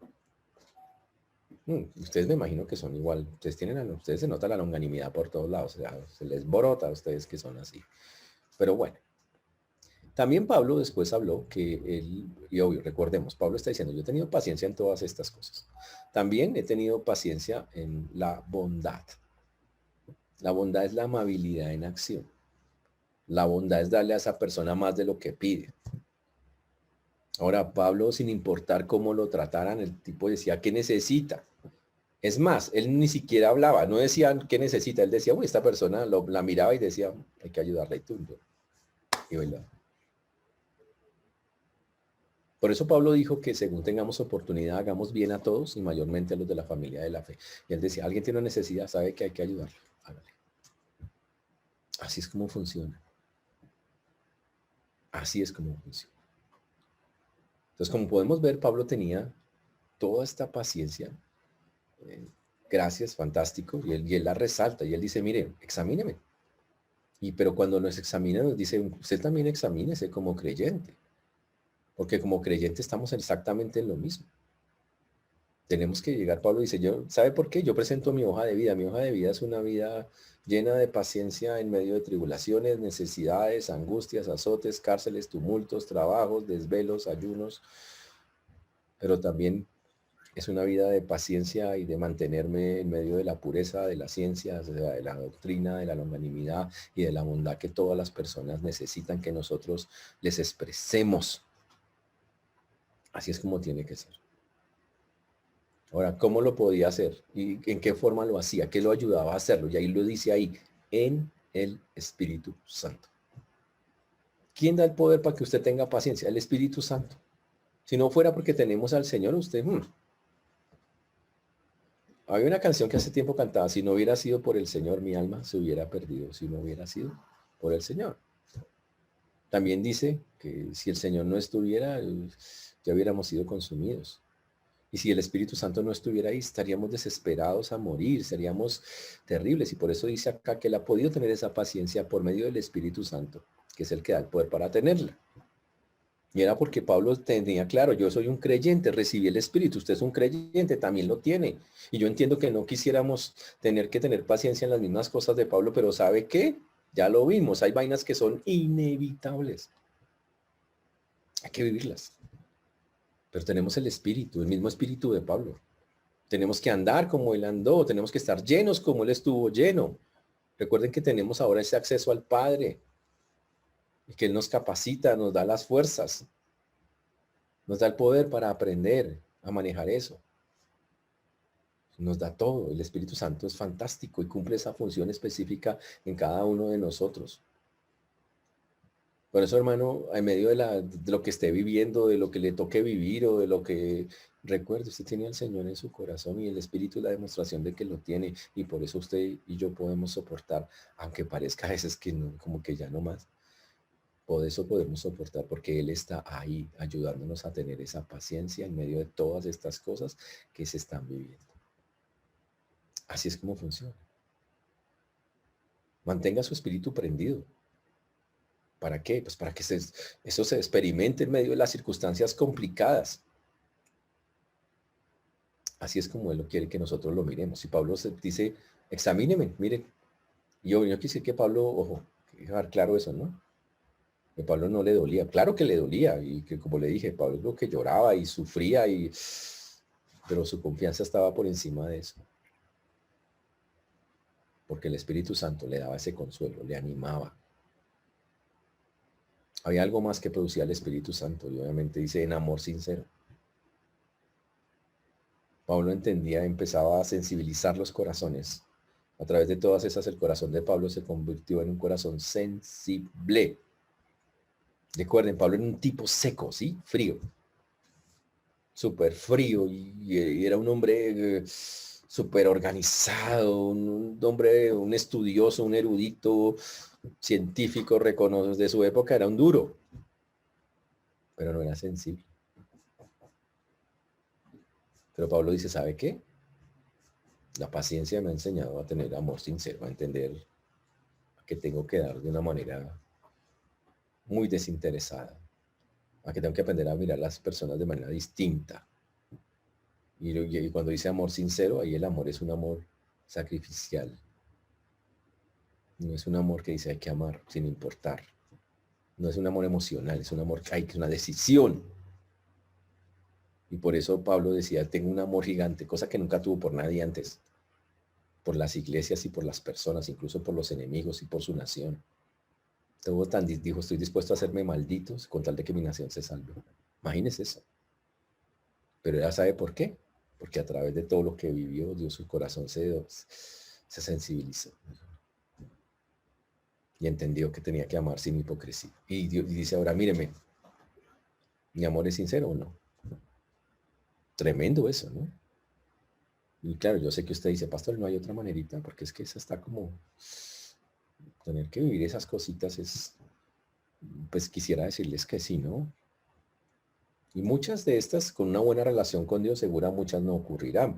Speaker 1: Ustedes me imagino que son igual. Ustedes se nota la longanimidad por todos lados. O sea, se les brota a ustedes que son así. Pero bueno. También Pablo después habló que él, y obvio, recordemos, Pablo está diciendo, yo he tenido paciencia en todas estas cosas. También he tenido paciencia en la bondad. La bondad es la amabilidad en acción. La bondad es darle a esa persona más de lo que pide. Ahora, Pablo, sin importar cómo lo trataran, el tipo decía, ¿qué necesita? Es más, él ni siquiera hablaba, no decía qué necesita, él decía, uy, esta persona la miraba y decía, hay que ayudarla y tú. Y bailaba. Por eso Pablo dijo que según tengamos oportunidad, hagamos bien a todos y mayormente a los de la familia de la fe. Y él decía, alguien tiene una necesidad, sabe que hay que ayudarlo. Hágale. Así es como funciona. Así es como funciona. Entonces, como podemos ver, Pablo tenía toda esta paciencia. Gracias, fantástico. Y él la resalta y él dice, mire, examíneme. Pero cuando nos examina, nos dice, usted también examínese como creyente. Porque como creyente estamos exactamente en lo mismo. Tenemos que llegar, Pablo dice, ¿sabe por qué? Yo presento mi hoja de vida. Mi hoja de vida es una vida llena de paciencia en medio de tribulaciones, necesidades, angustias, azotes, cárceles, tumultos, trabajos, desvelos, ayunos. Pero también es una vida de paciencia y de mantenerme en medio de la pureza, de la ciencia, de la doctrina, de la longanimidad y de la bondad que todas las personas necesitan que nosotros les expresemos. Así es como tiene que ser. Ahora, ¿cómo lo podía hacer? ¿Y en qué forma lo hacía? ¿Qué lo ayudaba a hacerlo? Y ahí lo dice ahí, en el Espíritu Santo. ¿Quién da el poder para que usted tenga paciencia? El Espíritu Santo. Si no fuera porque tenemos al Señor, usted... Había una canción que hace tiempo cantaba, si no hubiera sido por el Señor, mi alma se hubiera perdido, si no hubiera sido por el Señor. También dice que si el Señor no estuviera, ya hubiéramos sido consumidos. Y si el Espíritu Santo no estuviera ahí, estaríamos desesperados a morir, seríamos terribles. Y por eso dice acá que él ha podido tener esa paciencia por medio del Espíritu Santo, que es el que da el poder para tenerla. Y era porque Pablo tenía claro, yo soy un creyente, recibí el Espíritu, usted es un creyente, también lo tiene. Y yo entiendo que no quisiéramos tener que tener paciencia en las mismas cosas de Pablo, pero ¿sabe qué? Ya lo vimos, hay vainas que son inevitables. Hay que vivirlas. Pero tenemos el Espíritu, el mismo Espíritu de Pablo. Tenemos que andar como él andó, tenemos que estar llenos como él estuvo lleno. Recuerden que tenemos ahora ese acceso al Padre y que él nos capacita, nos da las fuerzas, nos da el poder para aprender a manejar eso. Nos da todo. El Espíritu Santo es fantástico y cumple esa función específica en cada uno de nosotros. Por eso, hermano, en medio de lo que esté viviendo, de lo que le toque vivir o de lo que recuerde, usted tiene al Señor en su corazón y el Espíritu es la demostración de que lo tiene y por eso usted y yo podemos soportar, aunque parezca a veces que no, como que ya no más. Por eso podemos soportar porque Él está ahí ayudándonos a tener esa paciencia en medio de todas estas cosas que se están viviendo. Así es como funciona. Mantenga su espíritu prendido. ¿Para qué? Pues para que eso se experimente en medio de las circunstancias complicadas. Así es como Él lo quiere que nosotros lo miremos. Y Pablo dice, examíneme, miren. Y yo quise que Pablo, ojo, dejar claro eso, ¿no? Que Pablo no le dolía. Claro que le dolía. Y que como le dije, Pablo es lo que lloraba y sufría, pero su confianza estaba por encima de eso. Porque el Espíritu Santo le daba ese consuelo, le animaba. Había algo más que producía el Espíritu Santo y obviamente dice en amor sincero. Pablo entendía, empezaba a sensibilizar los corazones. A través de todas esas, el corazón de Pablo se convirtió en un corazón sensible. Recuerden, Pablo era un tipo seco, ¿sí? Frío. Súper frío y era un hombre súper organizado, un hombre, un estudioso, un erudito, científico, reconocido de su época, era un duro, pero no era sensible. Pero Pablo dice, ¿sabe qué? La paciencia me ha enseñado a tener amor sincero, a entender que tengo que dar de una manera muy desinteresada, a que tengo que aprender a mirar a las personas de manera distinta. Y cuando dice amor sincero, ahí el amor es un amor sacrificial. No es un amor que dice hay que amar sin importar. No es un amor emocional, es un amor que hay que una decisión. Y por eso Pablo decía, tengo un amor gigante, cosa que nunca tuvo por nadie antes. Por las iglesias y por las personas, incluso por los enemigos y por su nación. Dijo, estoy dispuesto a hacerme malditos con tal de que mi nación se salve. Imagínese eso. Pero ella sabe por qué. Porque a través de todo lo que vivió, Dios su corazón se sensibilizó. Y entendió que tenía que amar sin hipocresía. Y dice ahora, míreme, ¿mi amor es sincero o no? Tremendo eso, ¿no? Y claro, yo sé que usted dice, pastor, no hay otra manerita, porque es que esa está como, tener que vivir esas cositas es, pues quisiera decirles que sí, ¿no? Y muchas de estas, con una buena relación con Dios, segura muchas no ocurrirán,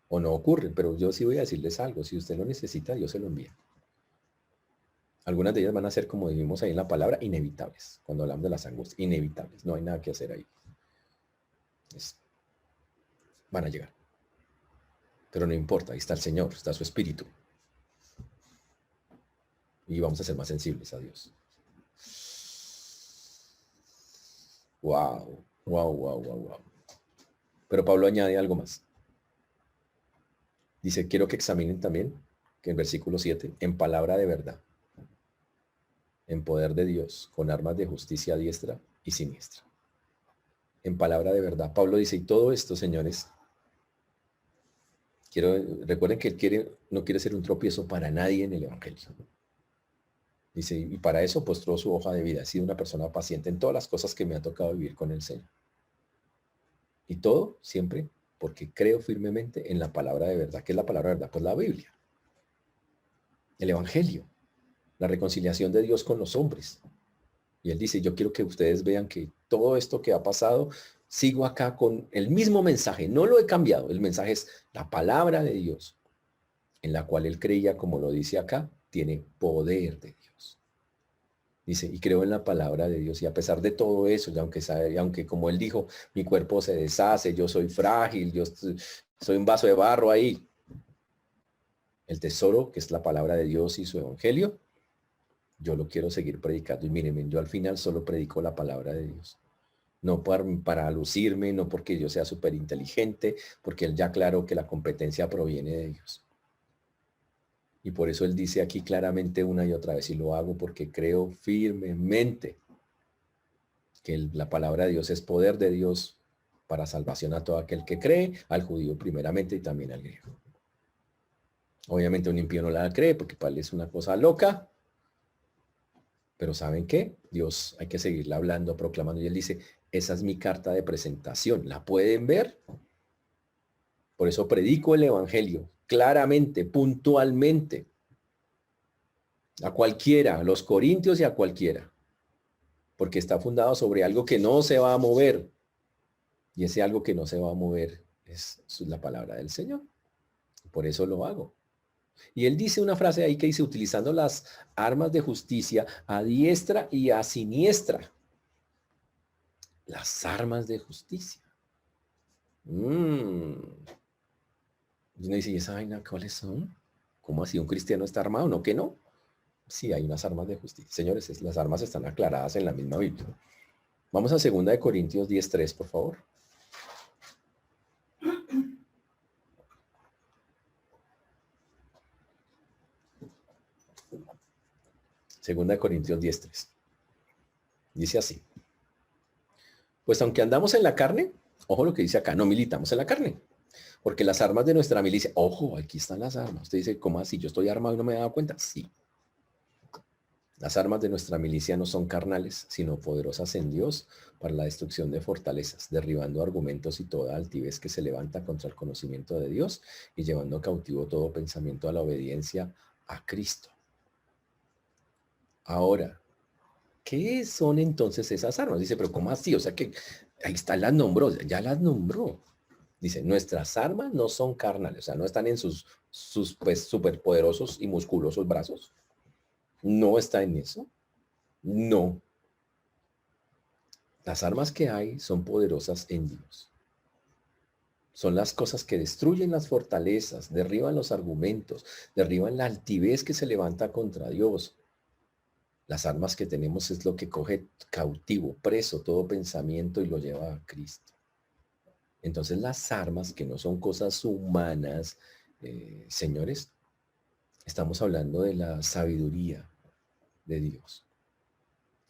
Speaker 1: o no ocurren, pero yo sí voy a decirles algo, si usted lo necesita, Dios se lo envía. Algunas de ellas van a ser, como dijimos ahí en la palabra, inevitables, cuando hablamos de las angustias, inevitables, no hay nada que hacer ahí. Van a llegar. Pero no importa, ahí está el Señor, está su Espíritu. Y vamos a ser más sensibles a Dios. Wow, wow, wow, wow, wow. Pero Pablo añade algo más. Dice, quiero que examinen también, que en versículo 7, en palabra de verdad, en poder de Dios, con armas de justicia diestra y siniestra. en palabra de verdad. Pablo dice, y todo esto, señores, recuerden que él no quiere ser un tropiezo para nadie en el Evangelio. Dice, y para eso postró su hoja de vida. He sido una persona paciente en todas las cosas que me ha tocado vivir con el Señor. Y todo siempre porque creo firmemente en la palabra de verdad. ¿Qué es la palabra de verdad? Pues la Biblia. El Evangelio. La reconciliación de Dios con los hombres. Y él dice, yo quiero que ustedes vean que todo esto que ha pasado, sigo acá con el mismo mensaje. No lo he cambiado. El mensaje es la palabra de Dios, en la cual él creía, como lo dice acá, tiene poder de Dios. Dice, y creo en la palabra de Dios. Y a pesar de todo eso, y aunque como él dijo, mi cuerpo se deshace, yo soy frágil, yo soy un vaso de barro ahí. El tesoro, que es la palabra de Dios y su evangelio, yo lo quiero seguir predicando. Y mírenme, yo al final solo predico la palabra de Dios. No para lucirme, no porque yo sea súper inteligente, porque él ya aclaró que la competencia proviene de Dios. Y por eso él dice aquí claramente una y otra vez, y lo hago porque creo firmemente que la palabra de Dios es poder de Dios para salvación a todo aquel que cree, al judío primeramente y también al griego. Obviamente un impío no la cree porque para él es una cosa loca, pero ¿saben qué? Dios hay que seguirla hablando, proclamando, y él dice, esa es mi carta de presentación, ¿la pueden ver? Por eso predico el evangelio claramente, puntualmente, a cualquiera, a los corintios y a cualquiera, porque está fundado sobre algo que no se va a mover, y ese algo que no se va a mover es la palabra del Señor. Por eso lo hago. Y él dice una frase ahí que dice, utilizando las armas de justicia a diestra y a siniestra. Las armas de justicia. Y uno dice, ¿y esa vaina cuáles son? ¿Cómo así un cristiano está armado? ¿No que no? Sí, hay unas armas de justicia. Señores, las armas están aclaradas en la misma Biblia. Vamos a 2 Corintios 10:3, por favor. 2 Corintios 10:3. Dice así. Pues aunque andamos en la carne, ojo lo que dice acá, no militamos en la carne. Porque las armas de nuestra milicia, ojo, aquí están las armas. Usted dice, ¿cómo así? ¿Yo estoy armado y no me he dado cuenta? Sí. Las armas de nuestra milicia no son carnales, sino poderosas en Dios para la destrucción de fortalezas, derribando argumentos y toda altivez que se levanta contra el conocimiento de Dios y llevando cautivo todo pensamiento a la obediencia a Cristo. Ahora, ¿qué son entonces esas armas? Dice, pero ¿cómo así? O sea que ahí está, las nombró, ya las nombró. Dice, nuestras armas no son carnales, o sea, no están en sus pues superpoderosos y musculosos brazos. No está en eso. No. Las armas que hay son poderosas en Dios. Son las cosas que destruyen las fortalezas, derriban los argumentos, derriban la altivez que se levanta contra Dios. Las armas que tenemos es lo que coge cautivo, preso todo pensamiento y lo lleva a Cristo. Entonces las armas que no son cosas humanas, señores, estamos hablando de la sabiduría de Dios.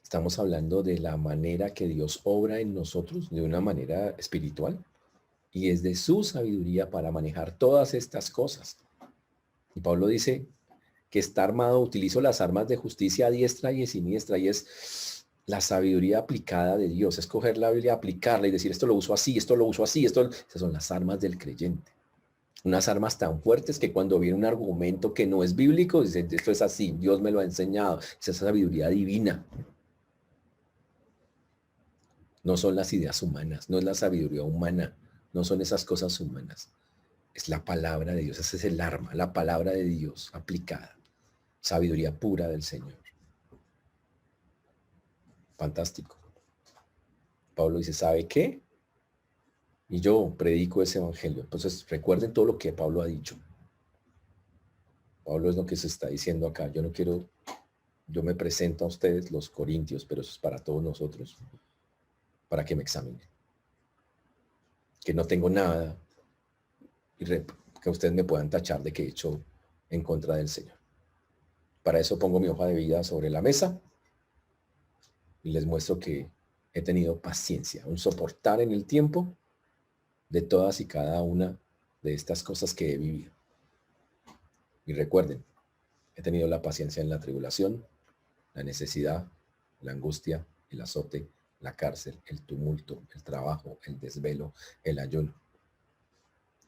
Speaker 1: Estamos hablando de la manera que Dios obra en nosotros de una manera espiritual y es de su sabiduría para manejar todas estas cosas. Y Pablo dice que está armado, utilizo las armas de justicia a diestra y a siniestra, y es la sabiduría aplicada de Dios, es coger la Biblia, aplicarla y decir esto lo uso así, esto lo uso así, esas son las armas del creyente. Unas armas tan fuertes que cuando viene un argumento que no es bíblico, dicen esto es así, Dios me lo ha enseñado, es esa sabiduría divina. No son las ideas humanas, no es la sabiduría humana, no son esas cosas humanas. Es la palabra de Dios, ese es el arma, la palabra de Dios aplicada. Sabiduría pura del Señor. Fantástico. Pablo dice, ¿sabe qué? Y yo predico ese evangelio. Entonces recuerden todo lo que Pablo ha dicho. Pablo es lo que se está diciendo acá. Yo me presento a ustedes los corintios, pero eso es para todos nosotros, para que me examinen. Que no tengo nada y que ustedes me puedan tachar de que he hecho en contra del Señor. Para eso pongo mi hoja de vida sobre la mesa y les muestro que he tenido paciencia, un soportar en el tiempo de todas y cada una de estas cosas que he vivido. Y recuerden, he tenido la paciencia en la tribulación, la necesidad, la angustia, el azote, la cárcel, el tumulto, el trabajo, el desvelo, el ayuno.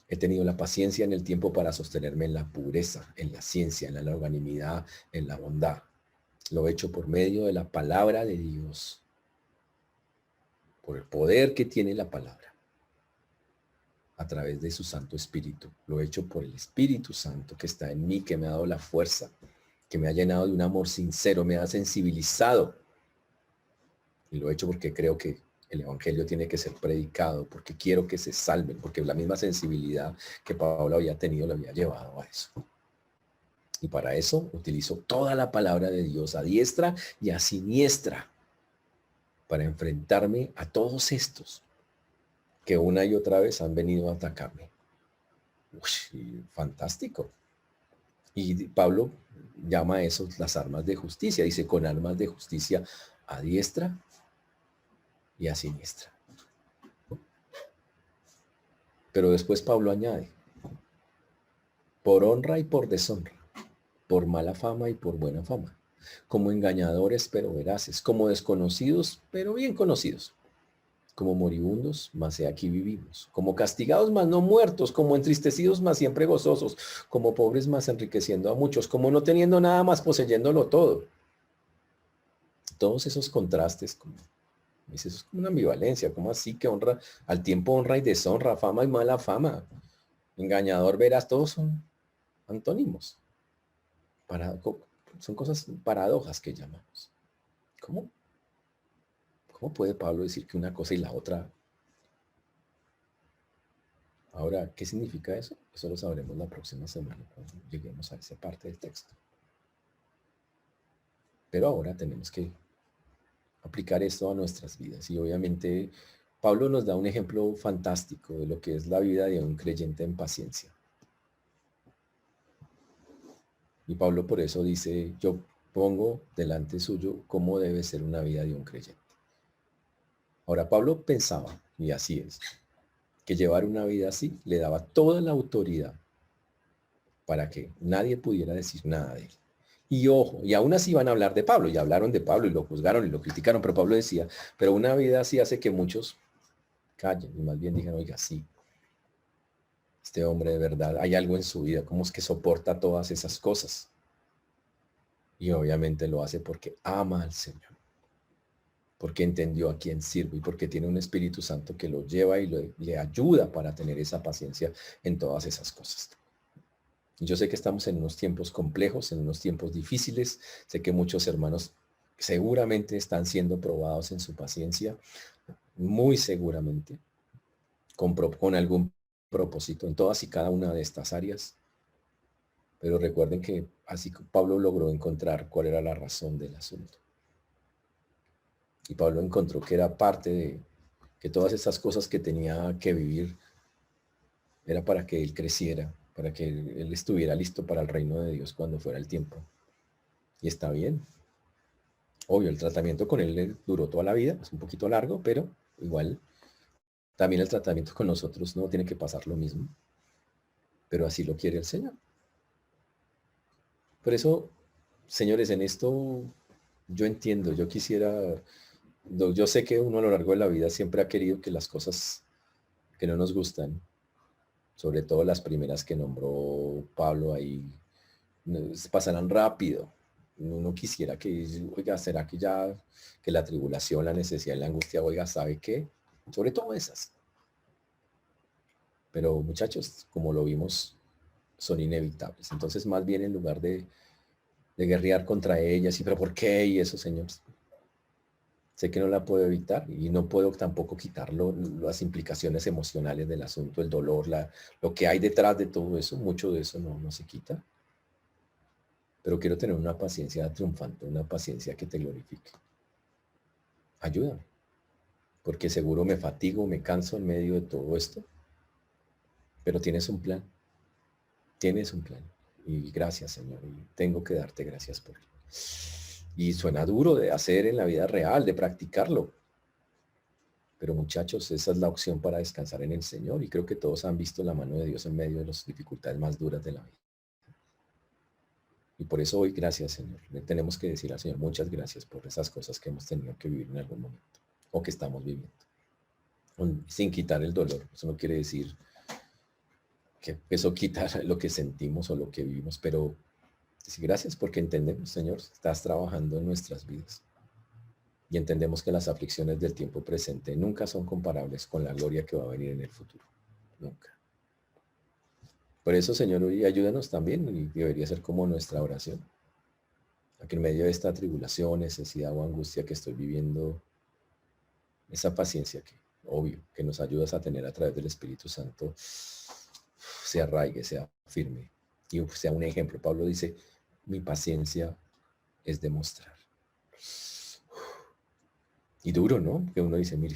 Speaker 1: He tenido la paciencia en el tiempo para sostenerme en la pureza, en la ciencia, en la longanimidad, en la bondad. Lo he hecho por medio de la palabra de Dios, por el poder que tiene la palabra, a través de su Santo Espíritu. Lo he hecho por el Espíritu Santo que está en mí, que me ha dado la fuerza, que me ha llenado de un amor sincero, me ha sensibilizado. Y lo he hecho porque creo que el Evangelio tiene que ser predicado, porque quiero que se salven, porque la misma sensibilidad que Pablo había tenido lo había llevado a eso. Y para eso utilizo toda la palabra de Dios a diestra y a siniestra para enfrentarme a todos estos que una y otra vez han venido a atacarme. Uy, fantástico. Y Pablo llama a eso las armas de justicia. Dice, con armas de justicia a diestra y a siniestra. Pero después Pablo añade, por honra y por deshonra, por mala fama y por buena fama, como engañadores pero veraces, como desconocidos pero bien conocidos, como moribundos, mas he aquí vivimos, como castigados, mas no muertos, como entristecidos, mas siempre gozosos, como pobres, mas enriqueciendo a muchos, como no teniendo nada, más poseyéndolo todo. Todos esos contrastes, como, eso es como una ambivalencia, como así que honra, al tiempo honra y deshonra, fama y mala fama, engañador, veraz, todos son antónimos. Son cosas, paradojas que llamamos. ¿Cómo? ¿Cómo puede Pablo decir que una cosa y la otra? Ahora, ¿qué significa eso? Eso lo sabremos la próxima semana cuando lleguemos a esa parte del texto. Pero ahora tenemos que aplicar esto a nuestras vidas. Y obviamente Pablo nos da un ejemplo fantástico de lo que es la vida de un creyente en paciencia. Y Pablo por eso dice, yo pongo delante suyo cómo debe ser una vida de un creyente. Ahora, Pablo pensaba, y así es, que llevar una vida así le daba toda la autoridad para que nadie pudiera decir nada de él. Y ojo, y aún así van a hablar de Pablo, y hablaron de Pablo, y lo juzgaron, y lo criticaron, pero Pablo decía, pero una vida así hace que muchos callen, y más bien digan, oiga, sí, este hombre de verdad, hay algo en su vida, ¿cómo es que soporta todas esas cosas? Y obviamente lo hace porque ama al Señor, porque entendió a quién sirve y porque tiene un Espíritu Santo que lo lleva y le ayuda para tener esa paciencia en todas esas cosas. Y yo sé que estamos en unos tiempos complejos, en unos tiempos difíciles. Sé que muchos hermanos seguramente están siendo probados en su paciencia, muy seguramente, con algún propósito en todas y cada una de estas áreas. Pero recuerden que así Pablo logró encontrar cuál era la razón del asunto. Y Pablo encontró que era parte de que todas esas cosas que tenía que vivir era para que él creciera, para que él estuviera listo para el reino de Dios cuando fuera el tiempo. Y está bien. Obvio, el tratamiento con él le duró toda la vida, es un poquito largo, pero igual también el tratamiento con nosotros no tiene que pasar lo mismo. Pero así lo quiere el Señor. Por eso, señores, en esto yo entiendo, yo quisiera, yo sé que uno a lo largo de la vida siempre ha querido que las cosas que no nos gustan, sobre todo las primeras que nombró Pablo ahí, pasarán rápido. Uno quisiera que, oiga, ¿será que ya, que la tribulación, la necesidad y la angustia, oiga, ¿sabe qué? Sobre todo esas. Pero muchachos, como lo vimos, son inevitables. Entonces, más bien en lugar de guerrear contra ellas, y pero ¿por qué? Y eso, Señor, sé que no la puedo evitar y no puedo tampoco quitarlo, las implicaciones emocionales del asunto, el dolor, lo que hay detrás de todo eso, mucho de eso no se quita. Pero quiero tener una paciencia triunfante, una paciencia que te glorifique. Ayúdame, porque seguro me fatigo, me canso en medio de todo esto, pero tienes un plan, tienes un plan. Y gracias, Señor, y tengo que darte gracias por él. Y suena duro de hacer en la vida real, de practicarlo, Pero muchachos, esa es la opción para descansar en el Señor y creo que todos han visto la mano de Dios en medio de las dificultades más duras de la vida. Y por eso hoy, gracias Señor. Le tenemos que decir al Señor muchas gracias por esas cosas que hemos tenido que vivir en algún momento o que estamos viviendo. Sin quitar el dolor. Eso no quiere decir que eso quita lo que sentimos o lo que vivimos, pero decir gracias porque entendemos, Señor, estás trabajando en nuestras vidas. Y entendemos que las aflicciones del tiempo presente nunca son comparables con la gloria que va a venir en el futuro. Nunca. Por eso, Señor, hoy ayúdanos también, y debería ser como nuestra oración, a que en medio de esta tribulación, necesidad o angustia que estoy viviendo, esa paciencia que, obvio, que nos ayudas a tener a través del Espíritu Santo, se arraigue, sea firme y sea un ejemplo. Pablo dice, mi paciencia es demostrar. Y duro, ¿no? Que uno dice, mire,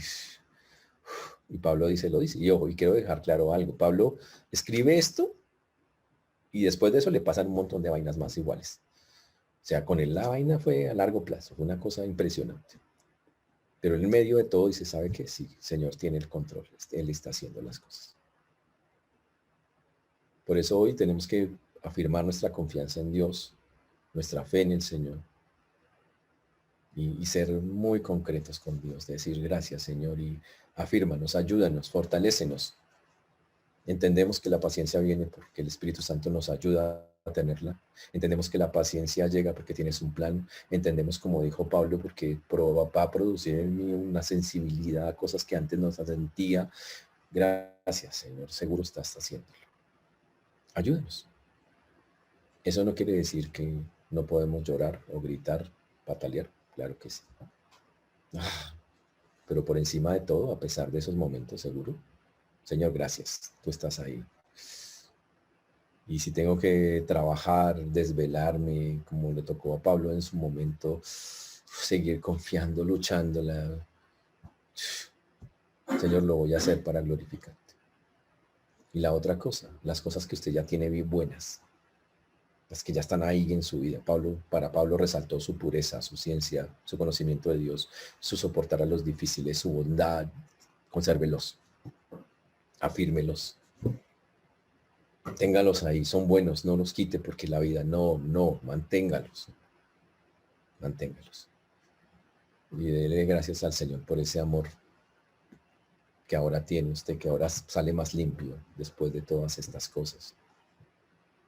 Speaker 1: y Pablo dice, lo dice. Y ojo, y quiero dejar claro algo. Pablo escribe esto y después de eso le pasan un montón de vainas más iguales. O sea, con él la vaina fue a largo plazo, fue una cosa impresionante. Pero en medio de todo dice, sabe que sí, el Señor tiene el control, Él está haciendo las cosas. Por eso hoy tenemos que afirmar nuestra confianza en Dios, nuestra fe en el Señor, y ser muy concretos con Dios, decir gracias Señor y afírmanos, ayúdanos, fortalécenos. Entendemos que la paciencia viene porque el Espíritu Santo nos ayuda a tenerla. Entendemos que la paciencia llega porque tienes un plan. Entendemos, como dijo Pablo, porque va a producir en mí una sensibilidad a cosas que antes no sentía. Gracias Señor, seguro estás haciéndolo. Ayúdanos. Eso no quiere decir que no podemos llorar o gritar, patalear. Claro que sí. Pero por encima de todo, a pesar de esos momentos, seguro, Señor, gracias. Tú estás ahí. Y si tengo que trabajar, desvelarme, como le tocó a Pablo en su momento, seguir confiando, luchando, Señor, lo voy a hacer para glorificarte. Y la otra cosa, las cosas que usted ya tiene bien buenas, las que ya están ahí en su vida. Para Pablo resaltó su pureza, su ciencia, su conocimiento de Dios, su soportar a los difíciles, su bondad. Consérvelos, afírmelos, téngalos ahí, son buenos, no los quite porque la vida, no, manténgalos. Y dele gracias al Señor por ese amor que ahora tiene usted, que ahora sale más limpio después de todas estas cosas.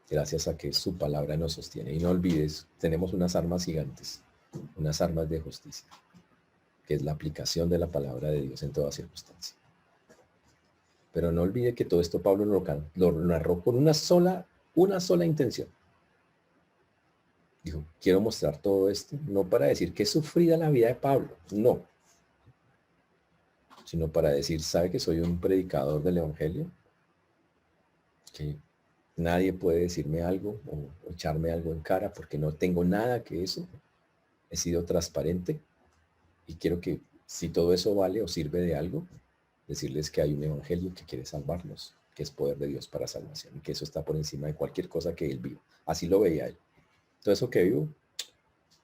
Speaker 1: Gracias a que su palabra nos sostiene. Y no olvides, tenemos unas armas gigantes, unas armas de justicia, que es la aplicación de la palabra de Dios en toda circunstancia. Pero no olvide que todo esto Pablo lo narró con una sola intención. Dijo, quiero mostrar todo esto, no para decir que es sufrida la vida de Pablo, no, sino para decir, ¿sabe que soy un predicador del Evangelio? Que nadie puede decirme algo o echarme algo en cara porque no tengo nada que eso. He sido transparente y quiero que si todo eso vale o sirve de algo, decirles que hay un Evangelio que quiere salvarnos, que es poder de Dios para salvación y que eso está por encima de cualquier cosa que él viva. Así lo veía él. Todo eso que vivo,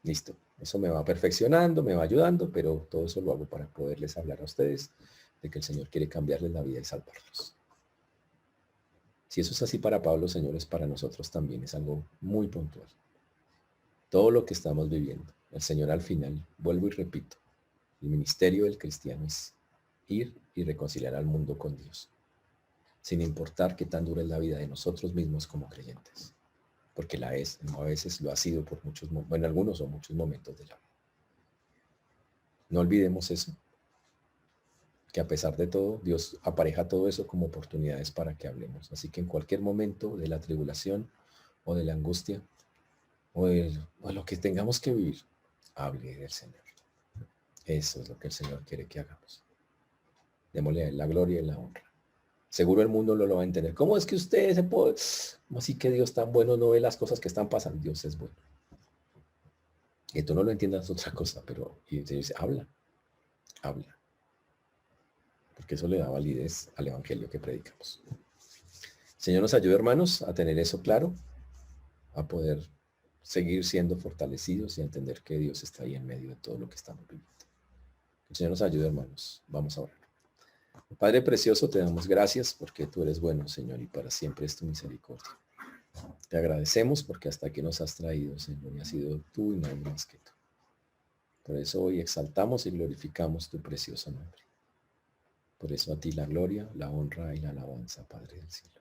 Speaker 1: listo. Eso me va perfeccionando, me va ayudando, pero todo eso lo hago para poderles hablar a ustedes de que el Señor quiere cambiarles la vida y salvarlos. Si eso es así para Pablo, señores, para nosotros también es algo muy puntual. Todo lo que estamos viviendo, el Señor al final, vuelvo y repito, el ministerio del cristiano es ir y reconciliar al mundo con Dios, sin importar qué tan dura es la vida de nosotros mismos como creyentes, porque la es, a veces lo ha sido por muchos, bueno, algunos o muchos momentos de la vida. No olvidemos eso, que a pesar de todo, Dios apareja todo eso como oportunidades para que hablemos. Así que en cualquier momento de la tribulación o de la angustia o de lo que tengamos que vivir, hable del Señor. Eso es lo que el Señor quiere que hagamos. Démosle a Él la gloria y la honra. Seguro el mundo lo va a entender. ¿Cómo es que usted se puede? ¿Cómo así que Dios tan bueno no ve las cosas que están pasando? Dios es bueno. Y tú no lo entiendas es otra cosa, pero y se dice, habla. Porque eso le da validez al evangelio que predicamos. Señor nos ayude, hermanos, a tener eso claro, a poder seguir siendo fortalecidos y a entender que Dios está ahí en medio de todo lo que estamos viviendo. El Señor nos ayude, hermanos. Vamos a orar. Padre precioso, te damos gracias porque tú eres bueno, Señor, y para siempre es tu misericordia. Te agradecemos porque hasta aquí nos has traído, Señor, y has sido tú y nadie más que tú. Por eso hoy exaltamos y glorificamos tu precioso nombre. Por eso a ti la gloria, la honra y la alabanza, Padre del cielo.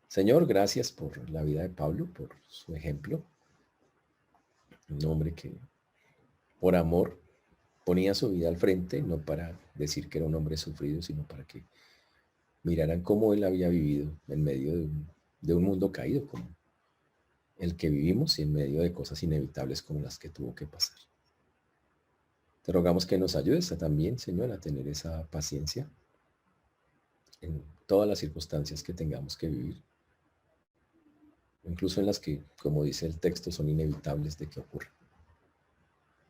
Speaker 1: Señor, gracias por la vida de Pablo, por su ejemplo. Un hombre que por amor ponía su vida al frente, no para decir que era un hombre sufrido, sino para que miraran cómo él había vivido en medio de un mundo caído como el que vivimos y en medio de cosas inevitables como las que tuvo que pasar. Te rogamos que nos ayudes también, Señor, a tener esa paciencia en todas las circunstancias que tengamos que vivir, incluso en las que, como dice el texto, son inevitables de que ocurra.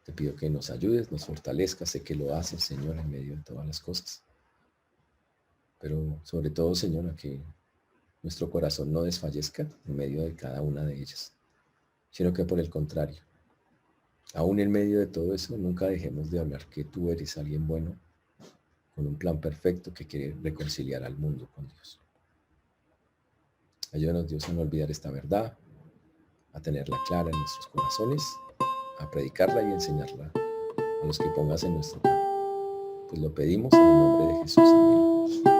Speaker 1: Te pido que nos ayudes, nos fortalezcas, sé que lo haces, Señor, en medio de todas las cosas. Pero sobre todo, Señor, a que nuestro corazón no desfallezca en medio de cada una de ellas, sino que por el contrario, aún en medio de todo eso, nunca dejemos de hablar que tú eres alguien bueno, con un plan perfecto que quiere reconciliar al mundo con Dios. Ayúdanos, Dios, a no olvidar esta verdad, a tenerla clara en nuestros corazones, a predicarla y enseñarla a los que pongas en nuestro camino. Pues lo pedimos en el nombre de Jesús. Amén.